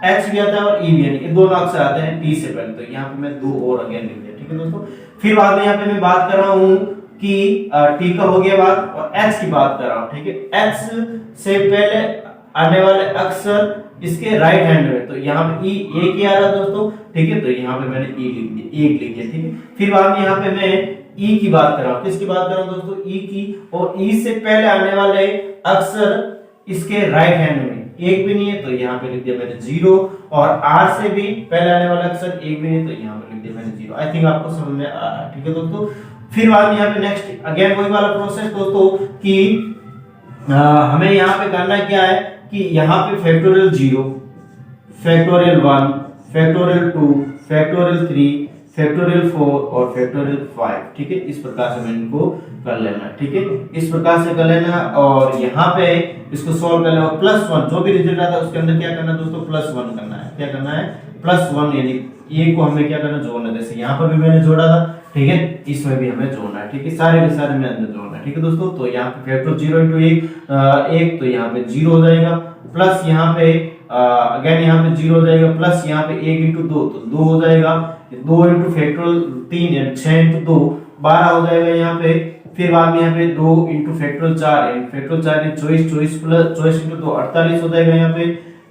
एच भी आता है और ई भी, यानी ये दोनों अक्षर आते हैं टी से पहले। तो यहाँ पे मैं 2 और अगेन लिख दिया, ठीक है दोस्तों। फिर बाद में यहाँ पे मैं बात कर रहा हूँ कि टी का हो गया बात, और एच की बात कर रहा हूँ, ठीक है। एच से पहले आने वाले अक्षर इसके राइट हैंड में, तो यहाँ पे ई एक ही आ रहा है दोस्तों, ठीक है। तो यहाँ पे मैंने ई लिख दिया, एक लिख दिया, ठीक है। फिर बाद में यहाँ पे मैं ई की बात कर रहा हूँ, किसकी बात कर रहा हूँ दोस्तों, ई की। और ई से पहले आने वाले अक्षर इसके राइट हैंड में एक भी नहीं है, तो यहाँ पे लिख दिया मैंने 0। और आर से भी पहले आने वाला अक्षर एक भी नहीं, तो यहाँ पे लिख दिया मैंने 0। 0। आई थिंक आपको समझ में आ रहा है, ठीक है दोस्तों। फिर बाद में यहाँ पे नेक्स्ट अगेन वही वाला प्रोसेस दोस्तों कि हमें यहाँ पे करना क्या है कि यहाँ पे factorial 0, factorial 1, factorial 2, factorial 3, factorial 4 और फैक्टोरियल 5, ठीक है। इस प्रकार से हमें इनको कर लेना, ठीक है, इस प्रकार से कर लेना। और यहाँ पे इसको सॉल्व कर लेना और +1 जो भी रिजल्ट आता है उसके अंदर क्या करना है दोस्तों, +1 करना है। क्या करना है, +1, यानी ये को हमें क्या करना, जोड़ना। जैसे यहाँ पर भी मैंने जोड़ा था, ठीक है, इसमें भी हमें जोड़ना है, ठीक है, सारे के सारे में अंदर जोड़ना है, ठीक है दोस्तों। तो यहाँ पे फैक्टर 0 × 1 तो यहाँ पे 0 हो जाएगा, प्लस यहाँ पे अगेन यहाँ पे 0 हो जाएगा, प्लस यहाँ पे 1 × 2 तो 2 हो जाएगा, 2 × फैक्टोरियल 3 यानी 6 × 2 12 हो जाएगा यहाँ पे। फिर बाद में यहाँ पे 2 × फैक्टोरियल 4 यानी फैक्टोरियल 4 यानी 24 प्लस 24 × 2 48 हो जाएगा यहाँ पे।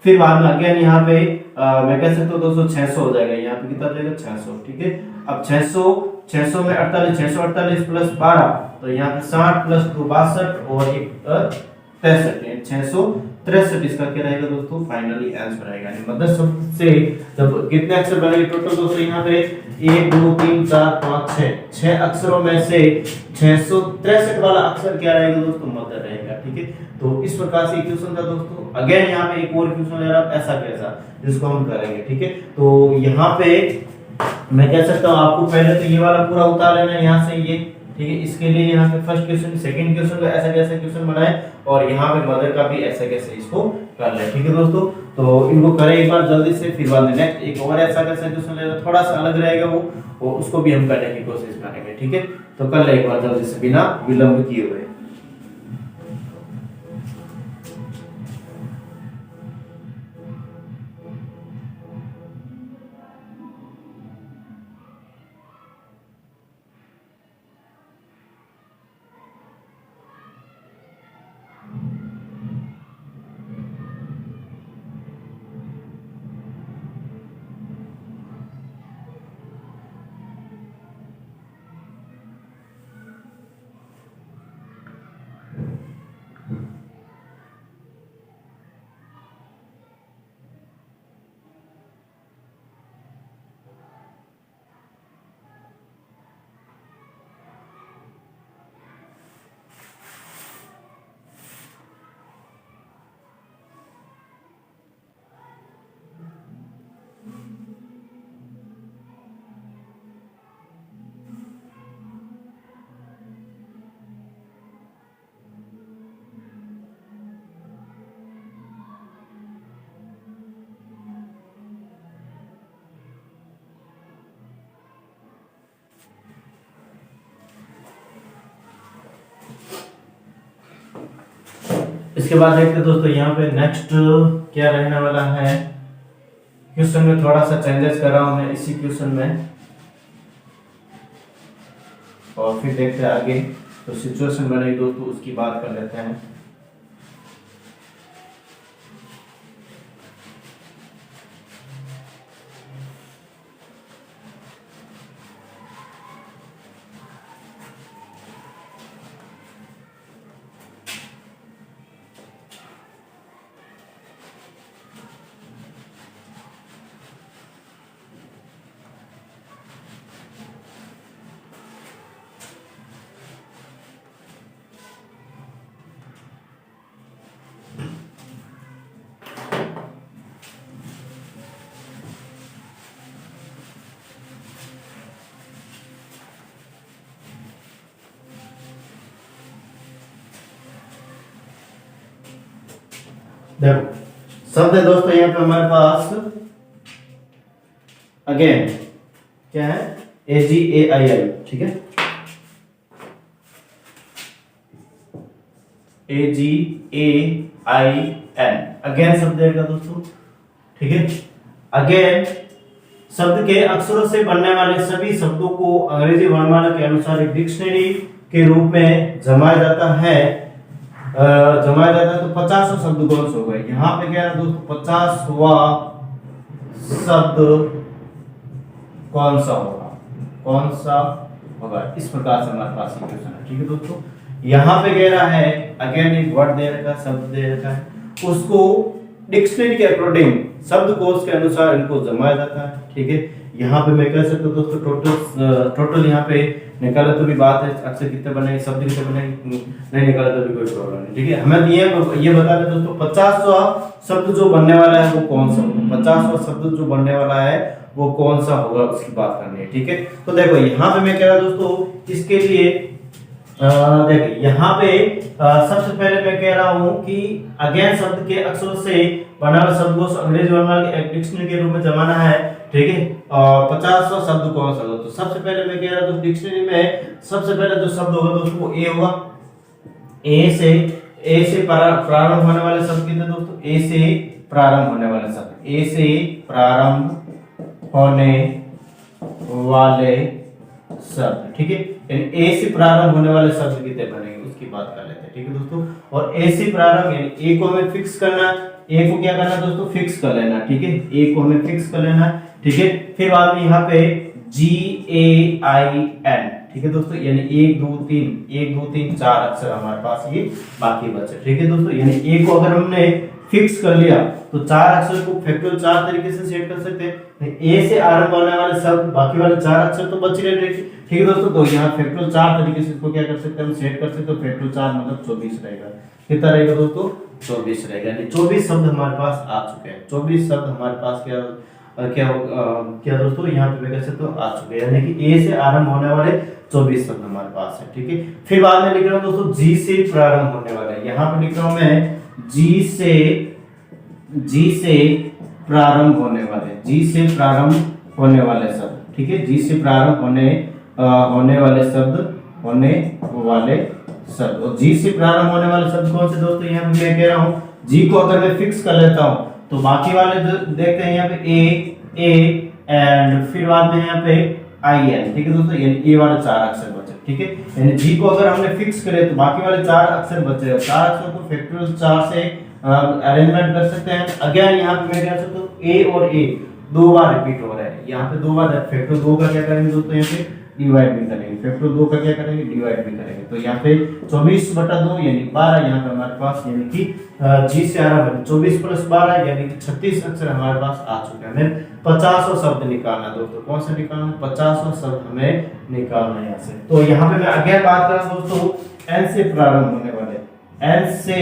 फिर बाद में अगेन यहाँ पे मैं कह सकता हूँ दोस्तों 600 हो जाएगा, यहाँ पे कितना हो जाएगा 600, ठीक है। अब 600 में 48, 648 प्लस 12 तो यहाँ पे 60 प्लस 2 62 और 63 663 इसका क्या रहेगा दोस्तों, फाइनली आंसर आएगा। मतलब सबसे जब कितने अक्षर बनेंगे टोटल दोस्तों, यहाँ पे 1 2 3 4 5 6 अक्षरों में से 663 वाला अक्षर क्या रहेगा दोस्तों, मदर रहेगा, ठीक है। तो इस प्रकार से क्वेश्चन था दोस्तों। अगेन यहाँ पे एक और क्वेश्चन ले रहा हूं, ऐसा कैसा, जिसको हम करेंगे, ठीक है। तो यहाँ पे मैं कह सकता हूँ आपको पहले तो ये वाला पूरा उतार लेना यहाँ से ये, ठीक है। इसके लिए यहाँ पे फर्स्ट क्वेश्चन सेकंड क्वेश्चन को ऐसा कैसा क्वेश्चन बनाए और यहाँ पे मदर का भी ऐसा कैसे इसको कर ले, ठीक है दोस्तों। तो इनको करें एक बार जल्दी से, फिर बाद में नेक्स्ट एक और ऐसा कैसा क्वेश्चन लेना, थोड़ा सा अलग रहेगा वो उसको भी हम करने की कोशिश करेंगे, ठीक है। तो कर ले एक बार जल्दी से बिना विलंब किए हुए। इसके बाद देखते हैं दोस्तों यहाँ पे नेक्स्ट क्या रहने वाला है। क्वेश्चन में थोड़ा सा चेंजेस कर रहा हूं मैं इसी क्वेश्चन में, और फिर देखते हैं आगे तो सिचुएशन बनेगी दोस्तों, उसकी बात कर लेते हैं। देखो शब्द है दोस्तों यहाँ पे हमारे पास अगेन क्या है, AGAII, ठीक है, AGAIN अगेन शब्द रहेगा दोस्तों, ठीक है। अगेन शब्द के अक्षरों से बनने वाले सभी शब्दों को अंग्रेजी वर्णमाला के अनुसार एक डिक्शनरी के रूप में जमाया जाता है। तो 50 शब्द कौन से हो गए, यहाँ पे क्या है दोस्तों 50वां शब्द कौन सा होगा, इस प्रकार से हमारे पास क्वेश्चन है, ठीक है दोस्तों। यहाँ पे कह रहा है अगेन एक वर्ड दे रखा है, शब्द दे रखा है, उसको डिक्शनरी के अकॉर्डिंग शब्दकोश के अनुसार इनको जमाया जाता है। ठीक है, यहाँ पे मैं कह सकता हूँ दोस्तों टोटल यहाँ पे निकाला तो भी बात है, अक्षर कितने बने, शब्द कितने बने, नहीं निकाला तो भी कोई प्रॉब्लम नहीं। ठीक है, हमें ये बता दें दोस्तों 50वां शब्द जो बनने वाला है वो कौन सा होगा, 50वां शब्द जो बनने वाला है वो कौन सा होगा उसकी बात करनी है। ठीक है, तो देखो यहाँ पे मैं कह रहा दोस्तों इसके लिए देखिए यहाँ पे सबसे पहले मैं कह रहा हूँ कि अगेन शब्द के अक्षरों से बना हुआ शब्दकोश अंग्रेजी वर्णमाला के एक डिक्शनरी के रूप में जमाना है। ठीक है, और 50वां शब्द कौन सा होगा, तो सबसे पहले मैं कह रहा हूँ डिक्शनरी में सबसे पहले जो शब्द होगा दोस्तों वो ए होगा। ए से प्रारंभ होने वाले शब्द कितने दोस्तों, ए से प्रारंभ होने वाले शब्द, ए से प्रारंभ होने वाले शब्द। ठीक है, यानी ए से प्रारंभ होने वाले शब्द कितने बनेंगे उसकी बात कर लेते हैं। ठीक है दोस्तों, और ए से प्रारंभ यानी ए को हमें फिक्स करना, ए को क्या करना दोस्तों, फिक्स कर लेना। ठीक है, ए को हमें फिक्स कर लेना। ठीक है, फिर बाद में यहाँ पे GAIN। ठीक है दोस्तों, यानी 1 2 3 4 अक्षर हमारे पास ये बाकी बचे। ठीक है दोस्तों, यानी ए को अगर हमने फिक्स कर लिया तो 4 अक्षर को फैक्टोरियल 4 तरीके से सेट कर सकते हैं। ए से आरंभ होने वाले शब्द बाकी वाले 4 अक्षर तो बच रहे। ठीक है दोस्तों, तो यहाँ फैक्टोरियल 4 तरीके से इसको क्या कर सकते हैं, हम सेट कर सकते हैं। तो फैक्टोरियल 4 मतलब 24 रहेगा। कितना रहेगा दोस्तों, 24 रहेगा। यानी 24 शब्द हमारे पास आ चुके हैं। 24 शब्द हमारे पास क्या दोस्तों यहाँ पे कह सकते हो आ चुके हैं, यानी कि ए से आरंभ होने वाले 24 शब्द हमारे पास है। ठीक है, फिर बाद में लिख रहा हूँ दोस्तों जी से प्रारंभ होने वाले, यहाँ पे लिख रहा हूँ मैं जी से प्रारंभ होने वाले, जी से प्रारंभ होने वाले शब्द। ठीक है, जी से प्रारंभ होने वाले शब्द और जी से प्रारंभ होने वाले शब्द कौन से दोस्तों, यहाँ पे मैं कह रहा हूँ जी को अगर मैं फिक्स कर लेता हूँ तो बाकी वाले देखते हैं यहाँ पे ए एंड फिर बाद में यहाँ पे IN। ठीक है दोस्तों, यानी ए वाले 4 अक्षर बचे। ठीक है, यानी जी को अगर हमने फिक्स करे तो बाकी वाले 4 अक्षर बचे, 4 अक्षर को फैक्टोरियल 4 से अरेंजमेंट कर सकते हैं। अगेन यहाँ पे मैं कह सकता हूँ ए और ए 2 बार रिपीट हो रहा है, यहाँ पे 2 बार फैक्टर 2 का क्या करेंगे दोस्तों, यहाँ पे डिवाइड भी करेंगे, फैक्टर 2 का क्या करेंगे, डिवाइड भी करेंगे। तो यहाँ पे 24/2 यानी 12 यहाँ पे हमारे पास, यानी कि जी से आ रहा है 24 + 12 यानी कि 36 अक्षर हमारे पास आ चुके हैं। हमें 50वां शब्द निकालना दोस्तों, कौन सा निकालना, 50वां शब्द हमें निकालना है यहाँ से। तो यहाँ पे मैं अगेन बात कर रहा हूँ दोस्तों एन से प्रारंभ होने वाले, एन से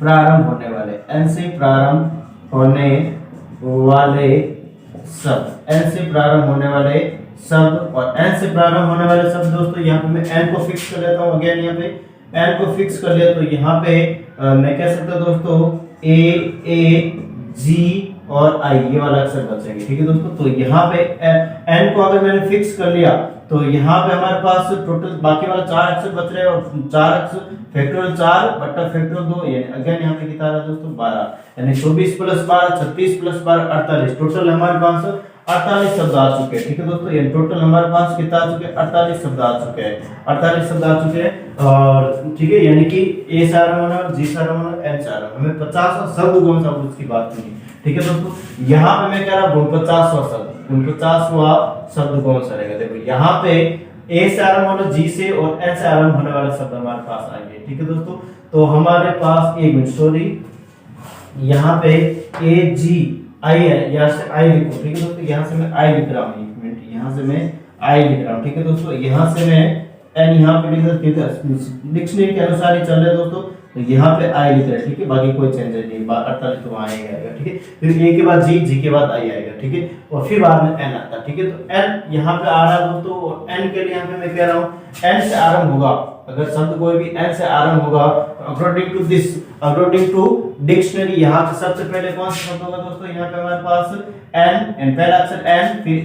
प्रारंभ होने वाले, एन से प्रारंभ होने वाले शब्द, एन से प्रारंभ होने वाले शब्द और एन से प्रारंभ होने वाले शब्द दोस्तों यहाँ पे मैं एन को फिक्स कर लेता हूँ। अगेन यहाँ पे एन को फिक्स कर लिया तो यहाँ पे मैं कह सकता हूँ दोस्तों ए जी और आई ये वाला अक्षर बचेंगे। ठीक है दोस्तों, तो यहाँ पे एन को अगर मैंने फिक्स कर लिया तो यहाँ पे हमारे पास टोटल बाकी वाला 4 अक्षर बच रहे हैं और 4 अक्षर फैक्टोरियल 4 बटा फैक्टोरियल 2 यानी अगेन यहाँ पे कितना आ रहा है दोस्तों 12, यानी 24 + 12 36 + 12 48, टोटल हमारे पास 48 शब्द आ चुके हैं। ठीक है दोस्तों, यानी टोटल हमारे पास कितना आ चुके हैं, 48 शब्द आ चुके हैं, 48 शब्द आ चुके हैं। और ठीक है, यानी कि ए से आरंभ होना और जी से आरंभ होना एन से आरंभ, हमें 50वां शब्द कौन सा उसकी बात करनी। ठीक है दोस्तों, यहाँ पे मैं कह रहा हूँ 50वां शब्द, 50वां शब्द कौन सा रहेगा, देखो यहाँ पे ए से आरंभ होना, जी से और एन से आरंभ होने वाले शब्द हमारे पास आएंगे। ठीक है दोस्तों, तो हमारे पास एक मिनट सॉरी यहाँ पे ए जी आई है, यहाँ से आई लिखो। ठीक है दोस्तों, यहाँ से मैं आई लिख रहा हूँ, एक मिनट यहाँ से मैं आई लिख रहा हूँ। ठीक है दोस्तों, यहाँ से मैं एन यहाँ पे लिख रहा हूँ, डिक्शनरी के अनुसार ही चल रहे दोस्तों, तो यहाँ पे आई लिख रहा है। ठीक है, बाकी कोई चेंज नहीं, 48 तो वहाँ आएगा। ठीक है, फिर ए के बाद जी के बाद आई आएगा। ठीक है, और फिर बाद में एन आता है। ठीक है, तो एन यहाँ पे आ रहा है दोस्तों, एन के लिए यहाँ पे मैं कह रहा हूँ एन से आरंभ होगा, अगर शब्द कोई भी एन से आरंभ होगा अकॉर्डिंग टू डिक्शनरी यहाँ पे सबसे पहले कौन सा शब्द होगा दोस्तों, यहाँ पे हमारे पास एन पहला अक्षर एन, फिर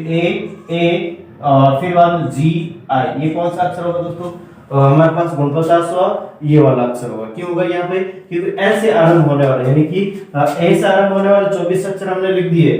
ए और फिर बाद में जी आई, ये कौन सा अक्षर होगा दोस्तों, हमारे पास 49वां ये वाला अक्षर होगा। क्यों होगा यहाँ पे, क्योंकि एन से आरंभ होने वाले यानी कि ए से आरंभ होने वाले 24 अक्षर हमने लिख दिए,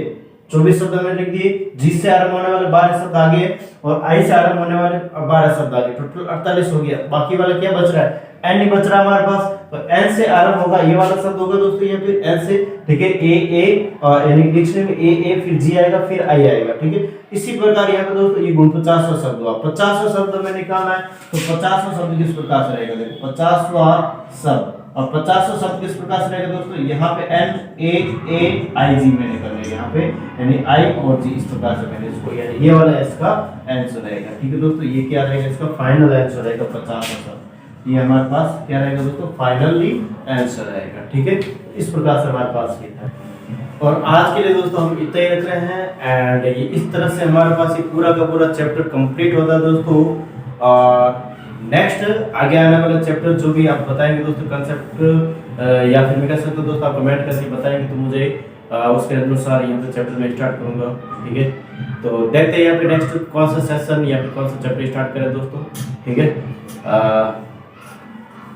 24 शब्द हमने लिख दिए, जी से आरंभ होने वाले 12 शब्द आ गए और आई से आरंभ होने वाले 12 शब्द आ गए, टोटल 48 हो गया। बाकी वाला क्या बच रहा है, एन नहीं बच रहा हमारे पास, तो एन से आरंभ होगा ये वाला शब्द होगा दोस्तों यहाँ पे एन से। ठीक है, ए यानी डिक्शनरी में ए फिर जी आएगा फिर आई आएगा। ठीक है, इसी प्रकार यहाँ पे दोस्तों ये 49वां शब्द हुआ। 50वां शब्द में निकालना है तो 50वां शब्द किस प्रकार से रहेगा, देखो 50वां शब्द और 50 शब्द किस प्रकार से रहेगा दोस्तों, यहाँ पे NAAIG मैंने कर लिया यहाँ पे, यानी I और G इस प्रकार से मैंने इसको, यानी ये वाला इसका आंसर रहेगा। ठीक है दोस्तों, ये क्या रहेगा, इसका फाइनल आंसर रहेगा 50 शब्द। ये हमारे पास क्या रहेगा दोस्तों, फाइनली आंसर रहेगा। ठीक है, इस प्रकार से हमारे पास ये था। और आज के लिए दोस्तों हम इतना ही रख रहे हैं, एंड ये इस तरह से हमारे पास ये पूरा का पूरा चैप्टर कंप्लीट होता है दोस्तों। और नेक्स्ट आगे आने वाला चैप्टर जो भी आप बताएंगे दोस्तों कंसेप्ट, या फिर मैं कह सकता हूँ दोस्तों आप कमेंट करके बताएंगे, तो मुझे उसके अनुसार यहाँ पे चैप्टर में स्टार्ट करूँगा। ठीक है, तो देखते हैं यहाँ पे नेक्स्ट कौन सा सेशन या फिर कौन सा चैप्टर स्टार्ट करें दोस्तों। ठीक है,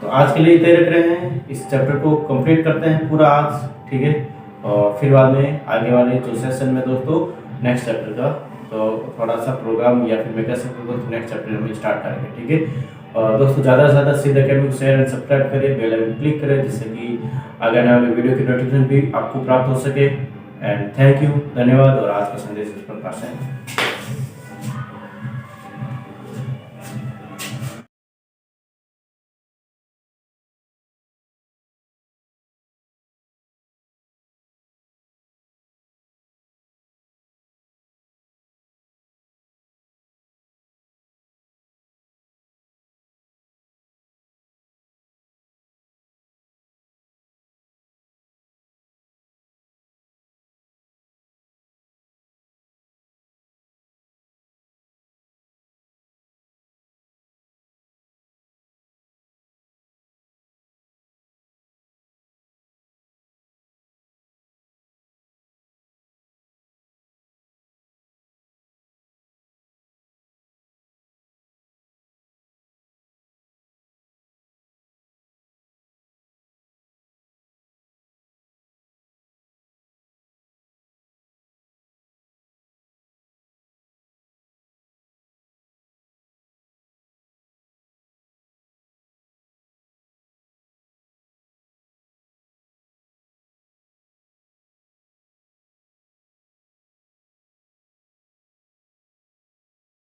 तो आज के लिए इतना ही रख रहे हैं, इस चैप्टर को कंप्लीट करते हैं पूरा आज। ठीक है, और फिर बाद में आगे वाले जो सेशन में दोस्तों नेक्स्ट चैप्टर का तो थोड़ा सा प्रोग्राम या फिर मैं कह सकता हूँ दोस्तों नेक्स्ट चैप्टर में स्टार्ट करेंगे। ठीक है, और दोस्तों ज़्यादा से ज़्यादा सिद्ध अकेडमी को शेयर एंड सब्सक्राइब करें, बेल आइकन क्लिक करें, जिससे कि आगे आने वाले वीडियो की नोटिफिकेशन भी आपको प्राप्त हो सके। एंड थैंक यू, धन्यवाद। और आज का संदेश इस प्रकार से